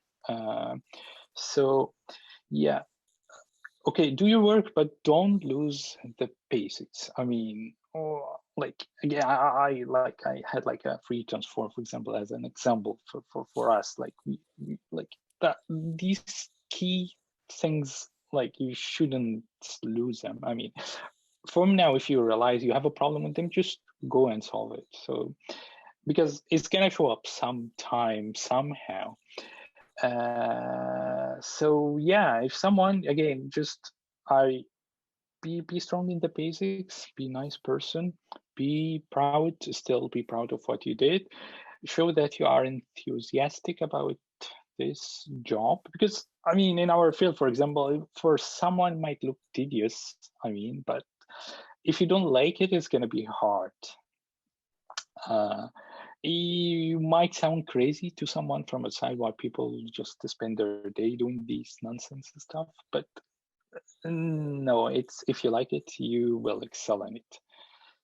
So, yeah. Okay, do your work, but don't lose the basics. I mean, like again, I had like a free transform, for example, as an example for us. Like we like that these key things, like you shouldn't lose them. I mean, from now, if you realize you have a problem with them, just go and solve it. So because it's gonna show up sometime somehow. So yeah, if someone again just be strong in the basics, be nice person, be proud, still be proud of what you did, show that you are enthusiastic about this job, because I mean in our field, for example, for someone it might look tedious, I mean, but if you don't like it, it's going to be hard. You might sound crazy to someone from outside, why people just spend their day doing these nonsense and stuff, but no, it's if you like it, you will excel in it.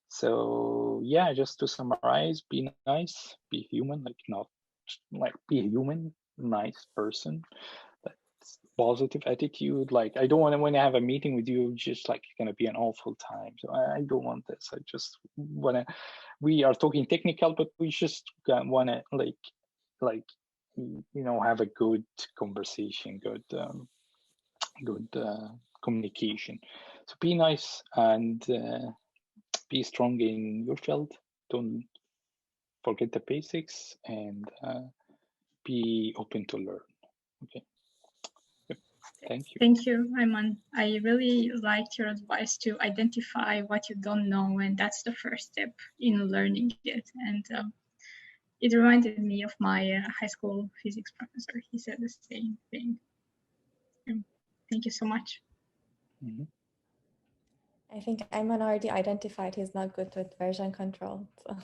So yeah, just to summarize, be nice, be human, like not like be a human, nice person, that's positive attitude. Like I don't want to, when I have a meeting with you, just like it's gonna be an awful time. So I don't want this. I just wanna, we are talking technical, but we just wanna like you know, have a good conversation, good communication. So be nice and be strong in your field. Don't forget the basics, and be open to learn. Okay. Yep. Thank you. Thank you, Ayman. I really liked your advice to identify what you don't know, and that's the first step in learning it. And it reminded me of my high school physics professor. He said the same thing. Thank you so much. Mm-hmm. I think Ayman already identified he's not good with version control. So.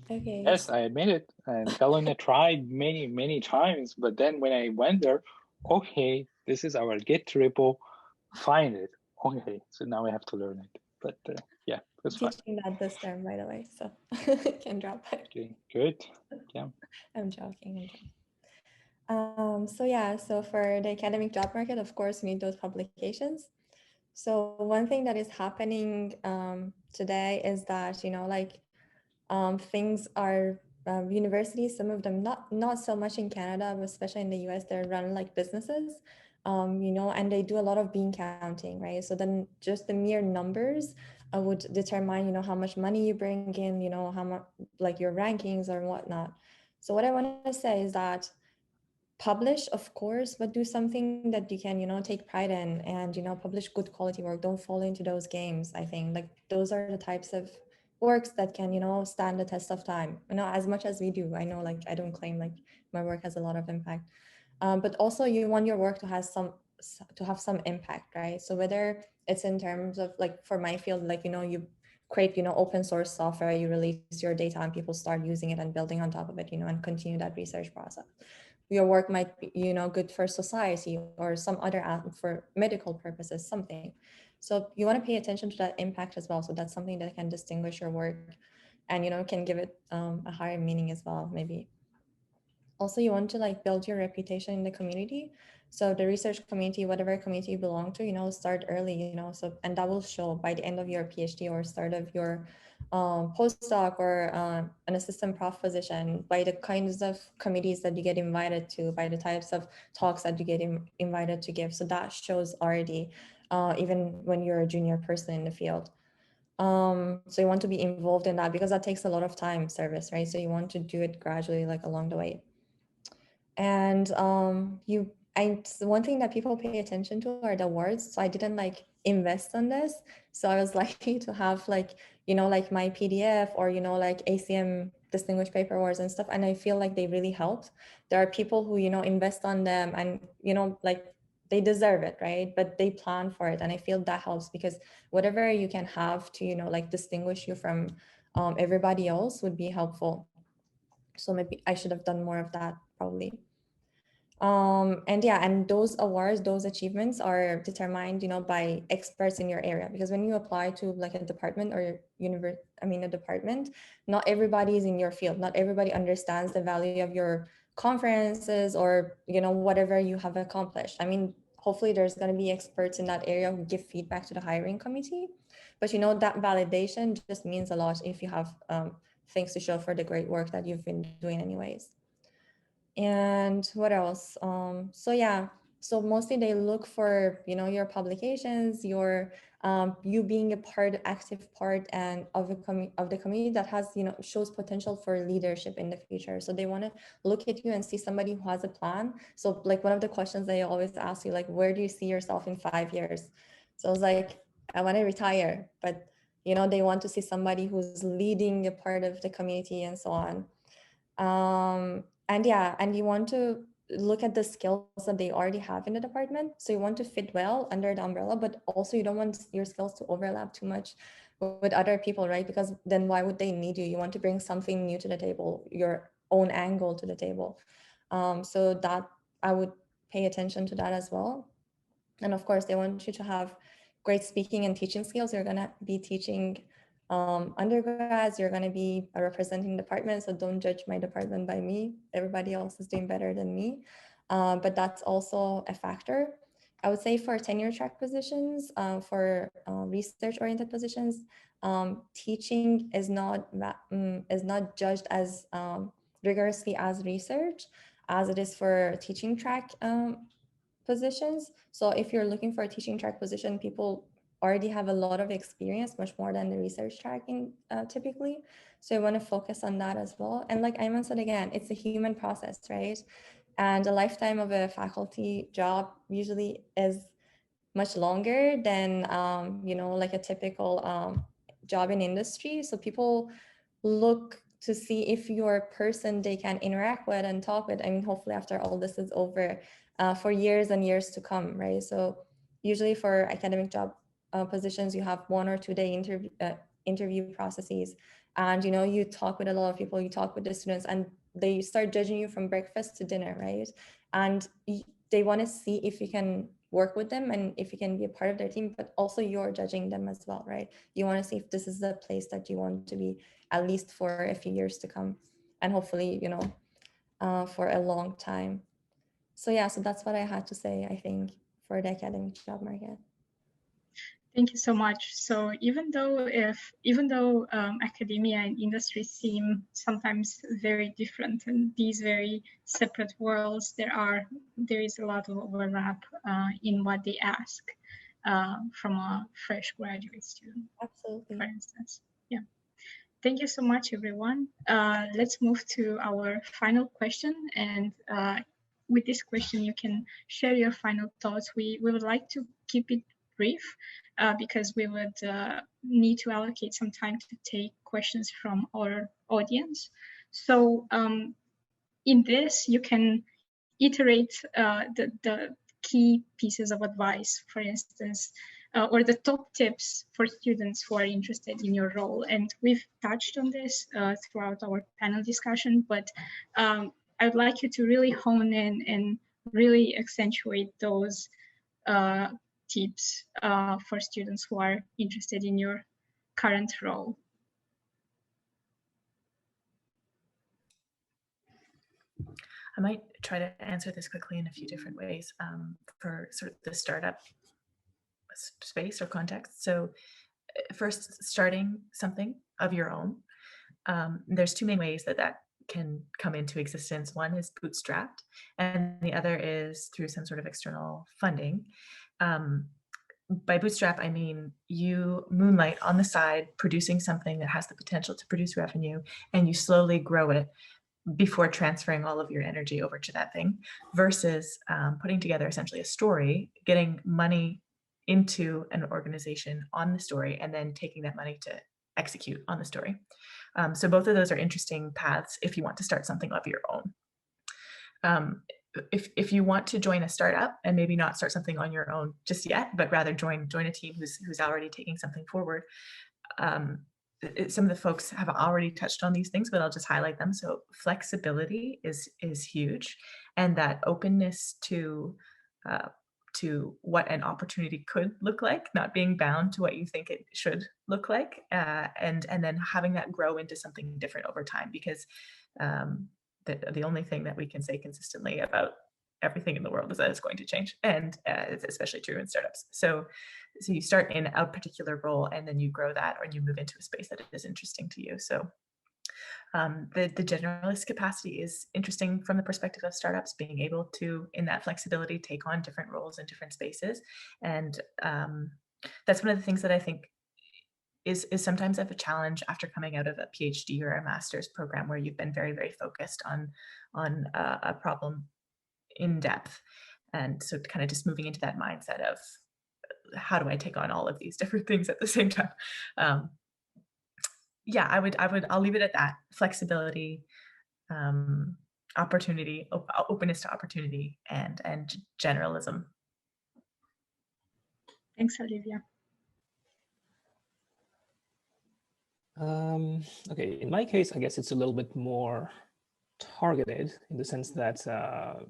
Okay. Yes, I admit it. And Helena tried many times, but then when I went there, okay, this is our Git repo, find it. Okay, so now I have to learn it. But yeah, that's fine. Teaching that this term, by the way, so can drop it. Okay, good. Yeah. I'm joking. So yeah, so for the academic job market, of course, we need those publications. So one thing that is happening today is that, you know, like things are universities, some of them not so much in Canada, but especially in the US, they're run like businesses, you know, and they do a lot of bean counting, right? So then just the mere numbers would determine, you know, how much money you bring in, you know, how much like your rankings or whatnot. So what I want to say is that publish, of course, but do something that you can, you know, take pride in, and, you know, publish good quality work. Don't fall into those games. I think like those are the types of works that can, you know, stand the test of time, you know, as much as we do. I know, like, I don't claim like my work has a lot of impact, but also you want your work to have some impact, right? So whether it's in terms of like, for my field, like, you know, you create, you know, open source software, you release your data and people start using it and building on top of it, you know, and continue that research process. Your work might be, you know, good for society or some other for medical purposes, something. So you want to pay attention to that impact as well. So that's something that can distinguish your work and, you know, can give it a higher meaning as well, maybe. Also, you want to like build your reputation in the community. So the research community, whatever community you belong to, you know, start early, you know, so, and that will show by the end of your PhD or start of your postdoc or an assistant prof position, by the kinds of committees that you get invited to, by the types of talks that you get invited to give. So that shows already, even when you're a junior person in the field. So you want to be involved in that because that takes a lot of time, service, right? So you want to do it gradually, like along the way. And you one thing that people pay attention to are the awards. So I didn't like invest on this. So I was lucky to have like, you know, like my PDF or, you know, like ACM Distinguished Paper Awards and stuff. And I feel like they really helped. There are people who, you know, invest on them and, you know, like they deserve it, right? But they plan for it. And I feel that helps because whatever you can have to, you know, like distinguish you from everybody else would be helpful. So maybe I should have done more of that probably. And yeah, and those awards, those achievements are determined, you know, by experts in your area, because when you apply to like a department or a department, not everybody is in your field. Not everybody understands the value of your conferences or, you know, whatever you have accomplished. I mean, hopefully there's going to be experts in that area who give feedback to the hiring committee, but you know, that validation just means a lot if you have things to show for the great work that you've been doing anyways. And what else? So yeah, so mostly they look for, you know, your publications, your you being a active part and of the community that has, you know, shows potential for leadership in the future. So they want to look at you and see somebody who has a plan. So like one of the questions they always ask you, like, where do you see yourself in 5 years? So I was like, I want to retire, but you know, they want to see somebody who's leading a part of the community and so on. And yeah, and you want to look at the skills that they already have in the department. So you want to fit well under the umbrella, but also you don't want your skills to overlap too much with other people, right? Because then why would they need you? You want to bring something new to the table, your own angle to the table. So that I would pay attention to that as well. And of course, they want you to have great speaking and teaching skills. You're going to be teaching undergrads, you're going to be representing departments, so don't judge my department by me. Everybody else is doing better than me, but that's also a factor. I would say for tenure track positions, for research oriented positions, teaching is not judged as rigorously as research as it is for teaching track positions. So if you're looking for a teaching track position, people already have a lot of experience, much more than the research tracking typically. So you want to focus on that as well. And like Ayman said, again, it's a human process, right? And the lifetime of a faculty job usually is much longer than, you know, like a typical job in industry. So people look to see if you're a person they can interact with and talk with. I mean, hopefully after all this is over, for years and years to come, right? So usually for academic job positions, you have 1 or 2 day interview processes, and you know, you talk with a lot of people, you talk with the students, and they start judging you from breakfast to dinner, right? And they want to see if you can work with them and if you can be a part of their team, but also you're judging them as well, right? You want to see if this is the place that you want to be, at least for a few years to come, and hopefully, you know, for a long time. So yeah, so that's what I had to say, I think, for the academic job market. Thank you so much. So even though academia and industry seem sometimes very different and these very separate worlds, there is a lot of overlap in what they ask from a fresh graduate student. Absolutely. For instance, yeah. Thank you so much, everyone. Let's move to our final question, and with this question, you can share your final thoughts. We would like to keep it brief because we would need to allocate some time to take questions from our audience. So in this, you can iterate the key pieces of advice, for instance, or the top tips for students who are interested in your role. And we've touched on this throughout our panel discussion, but I would like you to really hone in and really accentuate those tips for students who are interested in your current role. I might try to answer this quickly in a few different ways for sort of the startup space or context. So first, starting something of your own. There's 2 main ways that can come into existence. One is bootstrapped, and the other is through some sort of external funding. By bootstrap, I mean you moonlight on the side, producing something that has the potential to produce revenue, and you slowly grow it before transferring all of your energy over to that thing, versus putting together essentially a story, getting money into an organization on the story, and then taking that money to execute on the story. So both of those are interesting paths if you want to start something of your own. If you want to join a startup and maybe not start something on your own just yet, but rather join a team who's already taking something forward, some of the folks have already touched on these things, but I'll just highlight them. So flexibility is huge, and that openness to what an opportunity could look like, not being bound to what you think it should look like, and then having that grow into something different over time, because the only thing that we can say consistently about everything in the world is that it's going to change, and it's especially true in startups. So you start in a particular role, and then you grow that, or you move into a space that is interesting to you. So the generalist capacity is interesting from the perspective of startups, being able to, in that flexibility, take on different roles in different spaces. And that's one of the things that I think is sometimes of a challenge after coming out of a PhD or a master's program, where you've been very, very focused on a problem in depth. And so kind of just moving into that mindset of, how do I take on all of these different things at the same time? Yeah, I'll leave it at that. Flexibility, opportunity, openness to opportunity, and generalism. Thanks, Olivia. Okay, in my case, I guess it's a little bit more targeted, in the sense that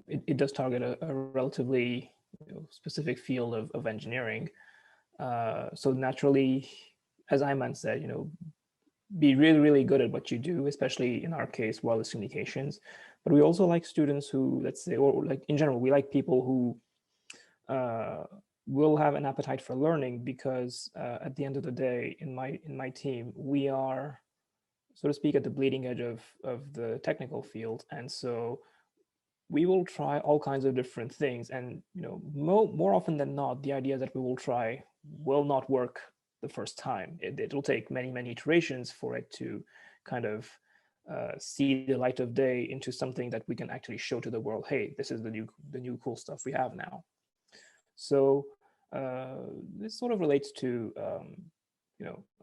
it does target a relatively specific field of engineering. So naturally, as Ayman said, be really, really good at what you do, especially in our case, wireless communications. But we also like students who, let's say, or like in general, we like people who will have an appetite for learning, because at the end of the day, in my team, we are, so to speak, at the bleeding edge of the technical field. And so we will try all kinds of different things. And more often than not, the ideas that we will try will not work the first time. It will take many, many iterations for it to kind of see the light of day into something that we can actually show to the world. Hey, this is the new cool stuff we have now. So this sort of relates to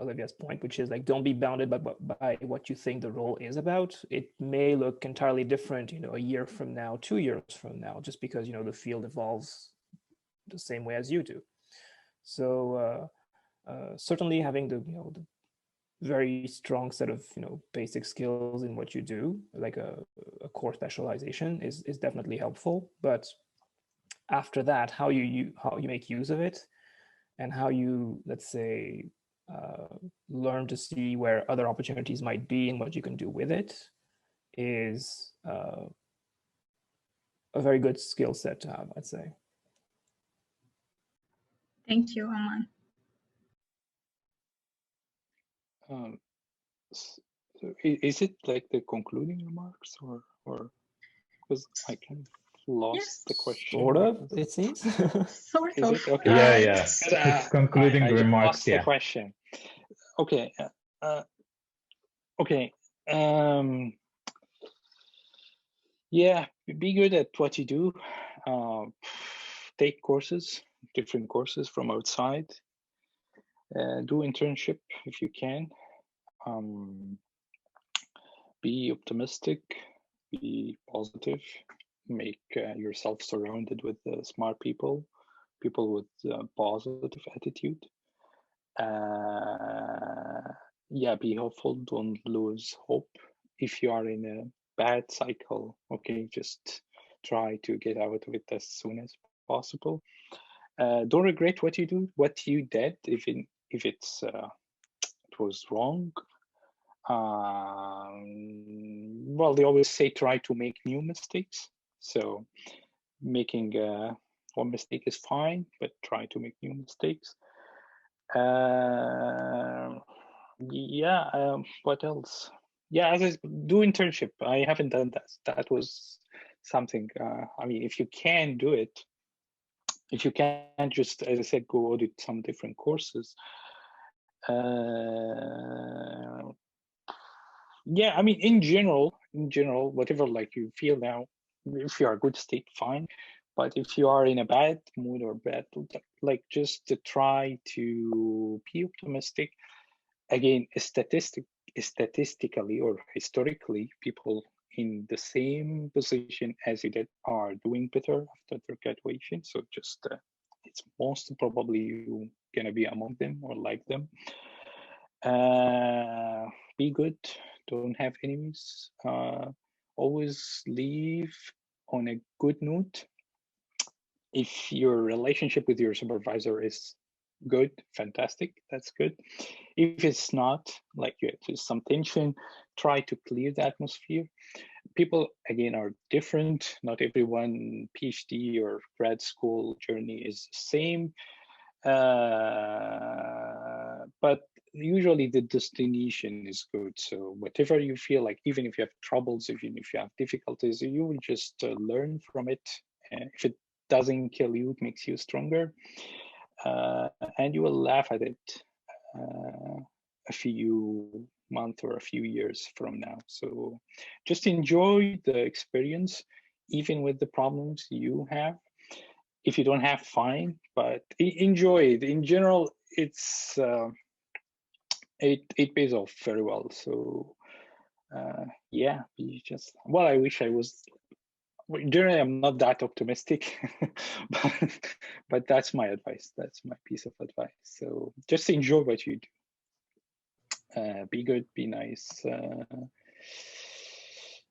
Olivia's point, which is like, don't be bounded by what you think the role is about. It may look entirely different, a year from now, 2 years from now, just because the field evolves the same way as you do. So certainly having the very strong set of basic skills in what you do, like a core specialization, is definitely helpful. But after that, how you make use of it, and how you, let's say, learn to see where other opportunities might be and what you can do with it, is a very good skill set to have, I'd say. Thank you, Aman. So is it like the concluding remarks, or because I kind of lost the question? Sort of, it seems. Sort Is of. it? Okay. Yeah. It's concluding I remarks. lost the question. Okay. Okay. Yeah, be good at what you do. Take courses, different courses from outside. Do internship if you can. Be optimistic, be positive, make yourself surrounded with smart people with positive attitude. Yeah, be hopeful, don't lose hope. If you are in a bad cycle, okay, just try to get out of it as soon as possible. Don't regret what you did, if it was wrong. Well, they always say try to make new mistakes. So making one mistake is fine, but try to make new mistakes. What else? Yeah, do internship. I haven't done that. That was something. I mean, if you can do it, if you can't, just, as I said, go audit some different courses. yeah, I mean, in general, whatever like you feel now, if you are a good state, fine. But if you are in a bad mood or bad, like just to try to be optimistic. Again, statistically or historically, people in the same position as you did are doing better after their graduation. So just it's most probably you gonna be among them or like them. Be good, don't have enemies. Always leave on a good note. If your relationship with your supervisor is good, fantastic, that's good. If it's not, like you have some tension, try to clear the atmosphere. People, again, are different. Not everyone PhD or grad school journey is the same. But usually the destination is good. So whatever you feel like, even if you have troubles, even if you have difficulties, you will just learn from it. If it doesn't kill you, it makes you stronger. And you will laugh at it a few months or a few years from now. So just enjoy the experience, even with the problems you have. If you don't have, fine, but enjoy it. In general, it's it pays off very well. So yeah, you just, well, I wish I was. Generally, I'm not that optimistic, but that's my advice. That's my piece of advice. So just enjoy what you do. Be good, be nice.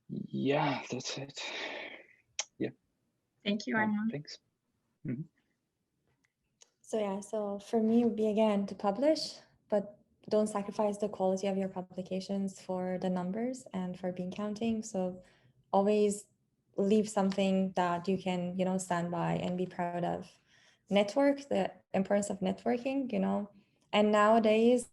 Yeah, that's it. Yeah. Thank you, Ayman. Thanks. So yeah, so for me, it would be again to publish, but don't sacrifice the quality of your publications for the numbers and for bean counting. So always leave something that you can, stand by and be proud of. Network, the importance of networking, and nowadays,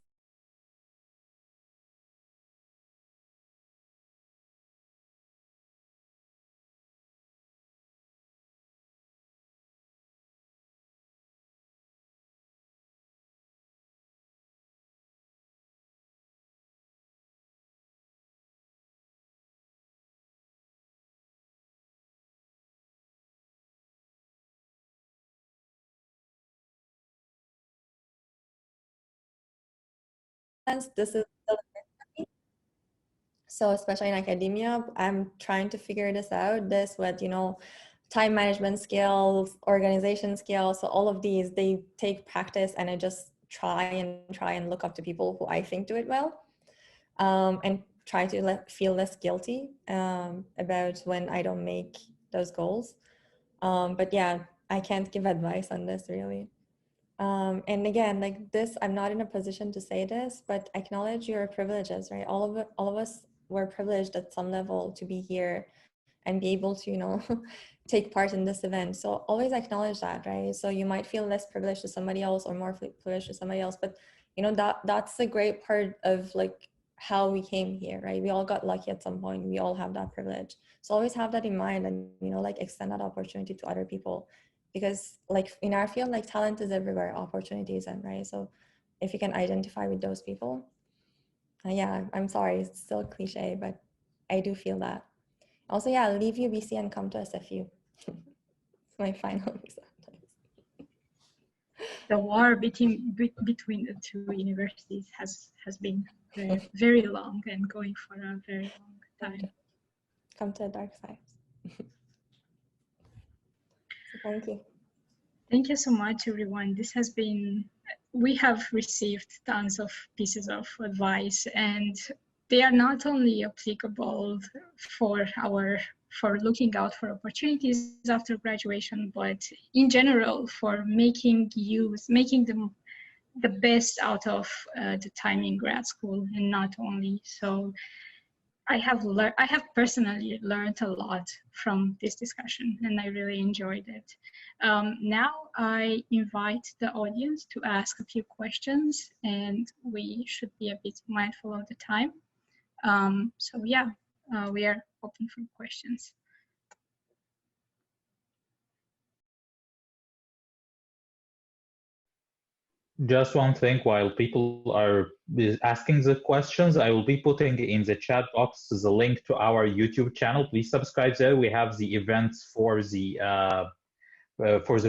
this is so especially in academia, I'm trying to figure this out. This with, time management skills, organization skills. So all of these, they take practice, and I just try and look up to people who I think do it well, and try to feel less guilty about when I don't make those goals. But yeah, I can't give advice on this really. And again, like this, I'm not in a position to say this, but acknowledge your privileges, right? All of us were privileged at some level to be here and be able to, take part in this event. So always acknowledge that, right? So you might feel less privileged to somebody else or more privileged to somebody else, but that's a great part of like how we came here, right? We all got lucky at some point. We all have that privilege. So always have that in mind, and like extend that opportunity to other people. Because like in our field, like talent is everywhere, opportunity isn't, right? So if you can identify with those people, yeah, I'm sorry, it's still cliche, but I do feel that. Also, yeah, leave UBC and come to SFU. It's my final exam. The war between the two universities has been very long and going for a very long time. Come to the dark side. So thank you. Thank you so much, everyone. This has been, we have received tons of pieces of advice, and they are not only applicable for looking out for opportunities after graduation, but in general for making the best out of the time in grad school, and not only. So I have personally learned a lot from this discussion, and I really enjoyed it. Now I invite the audience to ask a few questions, and we should be a bit mindful of the time. So yeah, we are open for questions. Just one thing, while people are asking the questions, I will be putting in the chat box the link to our YouTube channel. Please subscribe there. We have the events for the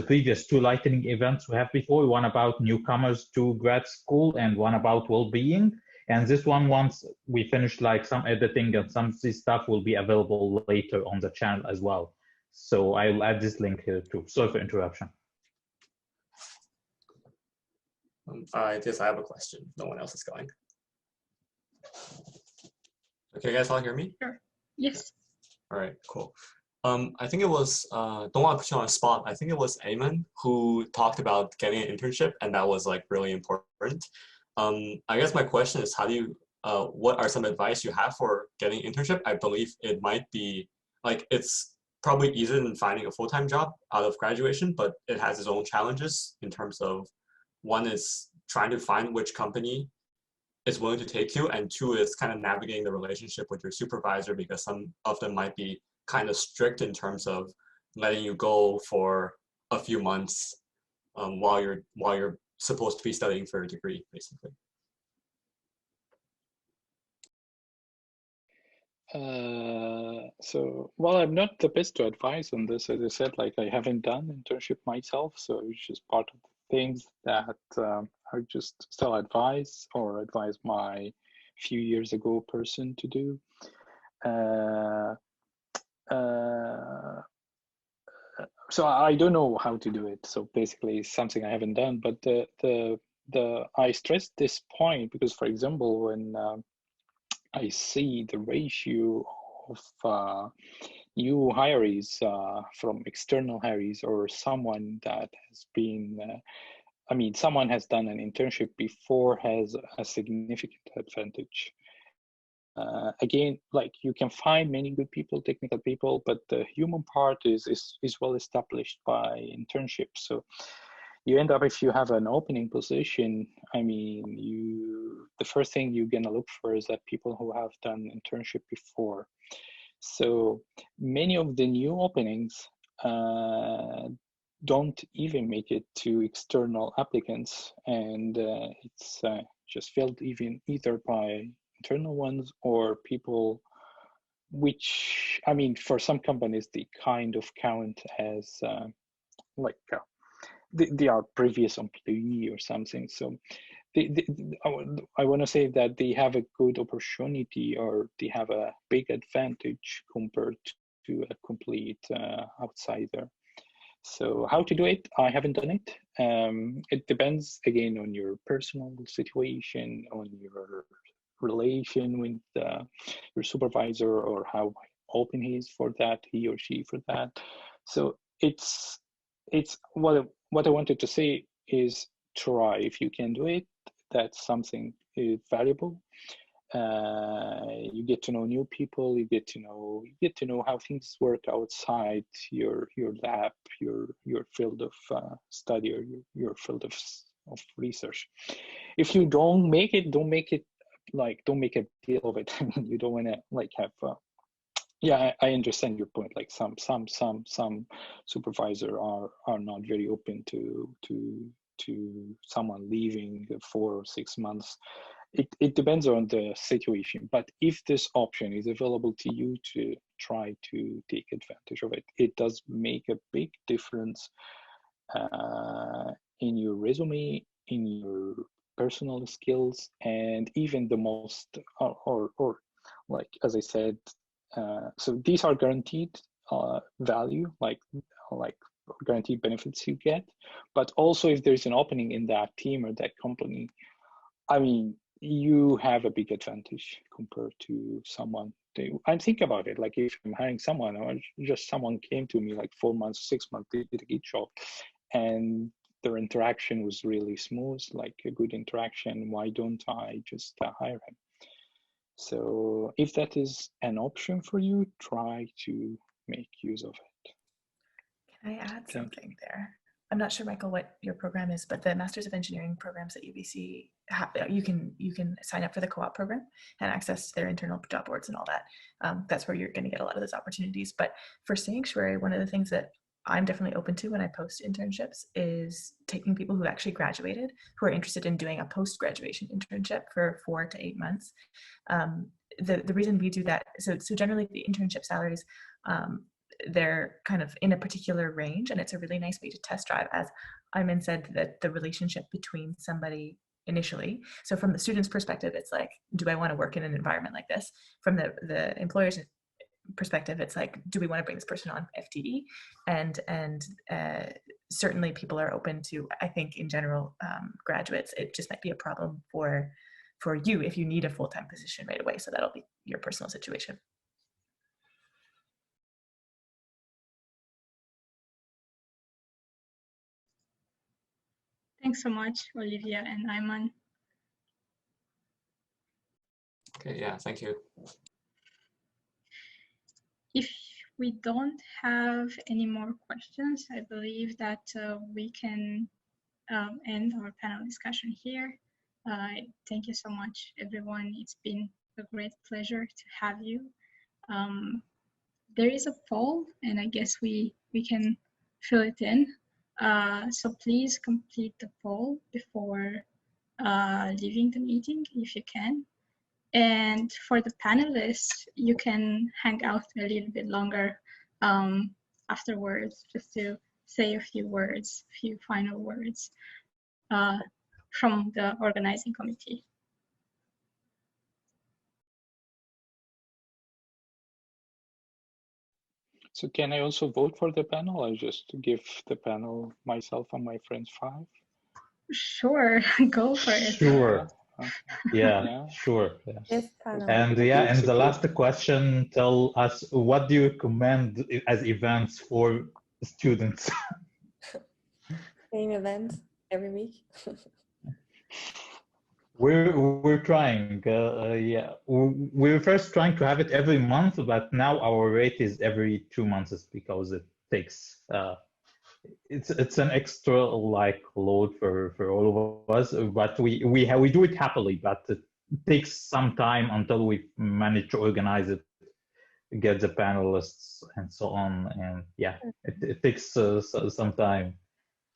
previous 2 lightning events we have before, one about newcomers to grad school and one about well-being. And this one, once we finish like some editing and some of this stuff, will be available later on the channel as well. So I'll add this link here too. Sorry for interruption. I guess I have a question. No one else is going. Okay, you guys all hear me? Sure. Yes. All right, cool. I think it was, don't want to put you on the spot, I think it was Ayman who talked about getting an internship, and that was like really important. I guess my question is, how do you, what are some advice you have for getting an internship? I believe it might be, like, it's probably easier than finding a full-time job out of graduation, but it has its own challenges in terms of, one is trying to find which company is willing to take you, and 2 is kind of navigating the relationship with your supervisor, because some of them might be kind of strict in terms of letting you go for a few months while you're supposed to be studying for a degree, basically. So, well, I'm not the best to advise on this. As I said, like, I haven't done internship myself, so it's just part of the things that I just still advise my few years ago person to do. So I don't know how to do it. So basically, it's something I haven't done. But I stressed this point because, for example, when I see the ratio of new hires from external hires, or someone that has been, someone has done an internship before, has a significant advantage. Again, like, you can find many good people, technical people, but the human part is well established by internship. So you end up, if you have an opening position, the first thing you're gonna look for is that people who have done internship before. So many of the new openings don't even make it to external applicants, and it's just filled either by internal ones or people which, for some companies, they kind of count as they are previous employee or something. So I want to say that they have a good opportunity, or they have a big advantage compared to a complete outsider. So how to do it? I haven't done it. It depends, again, on your personal situation, on your relation with your supervisor, or how open he is for that, he or she for that. So it's what I wanted to say is, try. If you can do it, that's something valuable. You get to know new people, you get to know how things work outside your lab, your field of study, or your field of research. If you don't make it, don't make a deal of it. You don't want to have yeah, I understand your point. Like, some supervisor are not very open to someone leaving 4 or 6 months. It depends on the situation, but if this option is available to you, to try to take advantage of it. It does make a big difference in your resume, in your personal skills, and even the most, or like, as I said, so these are guaranteed value, like guaranteed benefits you get. But also, if there's an opening in that team or that company, you have a big advantage compared to someone. And think about it, like, if I'm hiring someone, or just someone came to me like 4 months, 6 months, they did a good job, and their interaction was really smooth, like a good interaction, why don't I just hire him? So if that is an option for you, try to make use of it. Can I add something there? I'm not sure, Michael, what your program is, but the Masters of Engineering programs at UBC, you can sign up for the co-op program and access their internal job boards and all that. That's where you're going to get a lot of those opportunities. But for Sanctuary, one of the things that I'm definitely open to when I post internships is taking people who actually graduated, who are interested in doing a post-graduation internship for 4 to 8 months. The reason we do that, so generally the internship salaries, they're kind of in a particular range, and it's a really nice way to test drive, as Ayman said, that the relationship between somebody initially. So from the student's perspective, it's like, do I want to work in an environment like this? From the employer's perspective, it's like, do we want to bring this person on FTE? And certainly people are open to, I think in general, graduates, it just might be a problem for you if you need a full-time position right away. So that'll be your personal situation. Thanks so much, Olivia and Ayman. Okay, yeah, thank you. If we don't have any more questions, I believe that we can end our panel discussion here. Thank you so much, everyone. It's been a great pleasure to have you. There is a poll, and I guess we can fill it in. So please complete the poll before leaving the meeting if you can. And for the panelists, you can hang out a little bit longer afterwards, just to say a few words, a few final words from the organizing committee. So can I also vote for the panel, or just to give the panel myself and my friends 5? Sure, go for it. Sure. Okay. Yeah, sure. Yeah. Yes, panel. And Okay, yeah, and it's the okay. last question, tell us, what do you recommend as events for students? Same events every week. We're trying, yeah. We're first trying to have it every month, but now our rate is every 2 months because it takes it's an extra like load for all of us. But we do it happily, but it takes some time until we manage to organize it, get the panelists and so on, and yeah, it takes some time.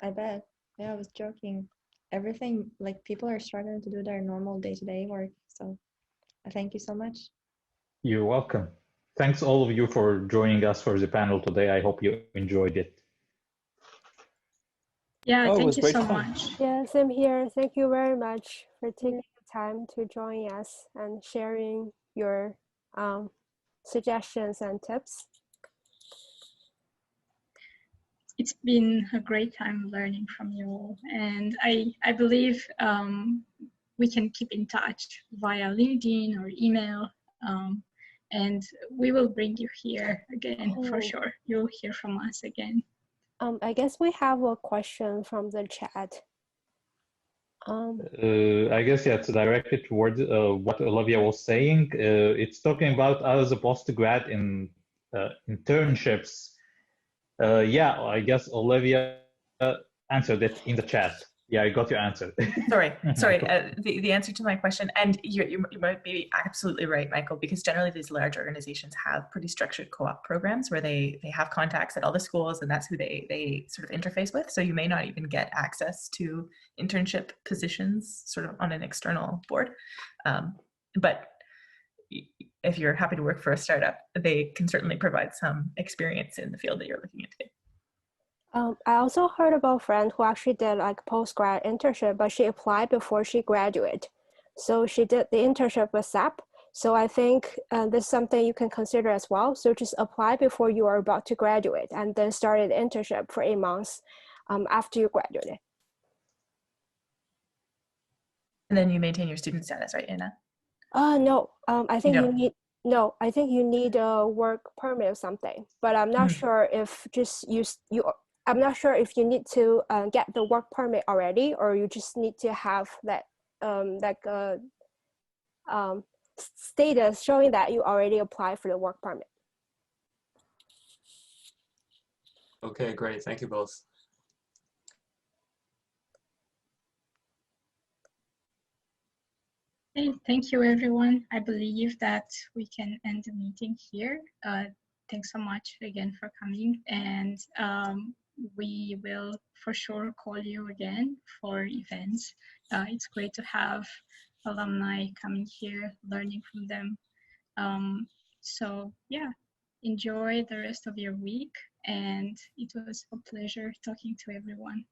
I bet. Yeah, I was joking. Everything, like people are struggling to do their normal day-to-day work. So thank you so much. You're welcome. Thanks all of you for joining us for the panel today. I hope you enjoyed it. Yeah, Oh, it thank was you great so fun. much. Yeah, same here. Thank you very much for taking the time to join us and sharing your suggestions and tips. It's been a great time learning from you all, and I believe we can keep in touch via LinkedIn or email, and we will bring you here again for sure. You'll hear from us again. I guess we have a question from the chat. I guess yeah, it's directed towards what Olivia was saying. It's talking about as a postgrad in internships. Yeah, I guess Olivia answered it in the chat. Yeah, I got your answer. Sorry. The answer to my question, and you might be absolutely right, Michael, because generally these large organizations have pretty structured co-op programs where they have contacts at all the schools, and that's who they sort of interface with. So you may not even get access to internship positions sort of on an external board. But if you're happy to work for a startup, they can certainly provide some experience in the field that you're looking into. I also heard about a friend who actually did like post-grad internship, but she applied before she graduated. So she did the internship with SAP. So I think this is something you can consider as well. So just apply before you are about to graduate and then start an internship for 8 months after you graduate. And then you maintain your student status, right, Anna? No, I think you need, no, I think you need a work permit or something, but I'm not sure if just I'm not sure if you need to get the work permit already, or you just need to have that status showing that you already applied for the work permit. Okay, great. Thank you both. Okay, thank you, everyone. I believe that we can end the meeting here. thanks so much again for coming. And we will for sure call you again for events. It's great to have alumni coming here, learning from them. So yeah, enjoy the rest of your week. And it was a pleasure talking to everyone.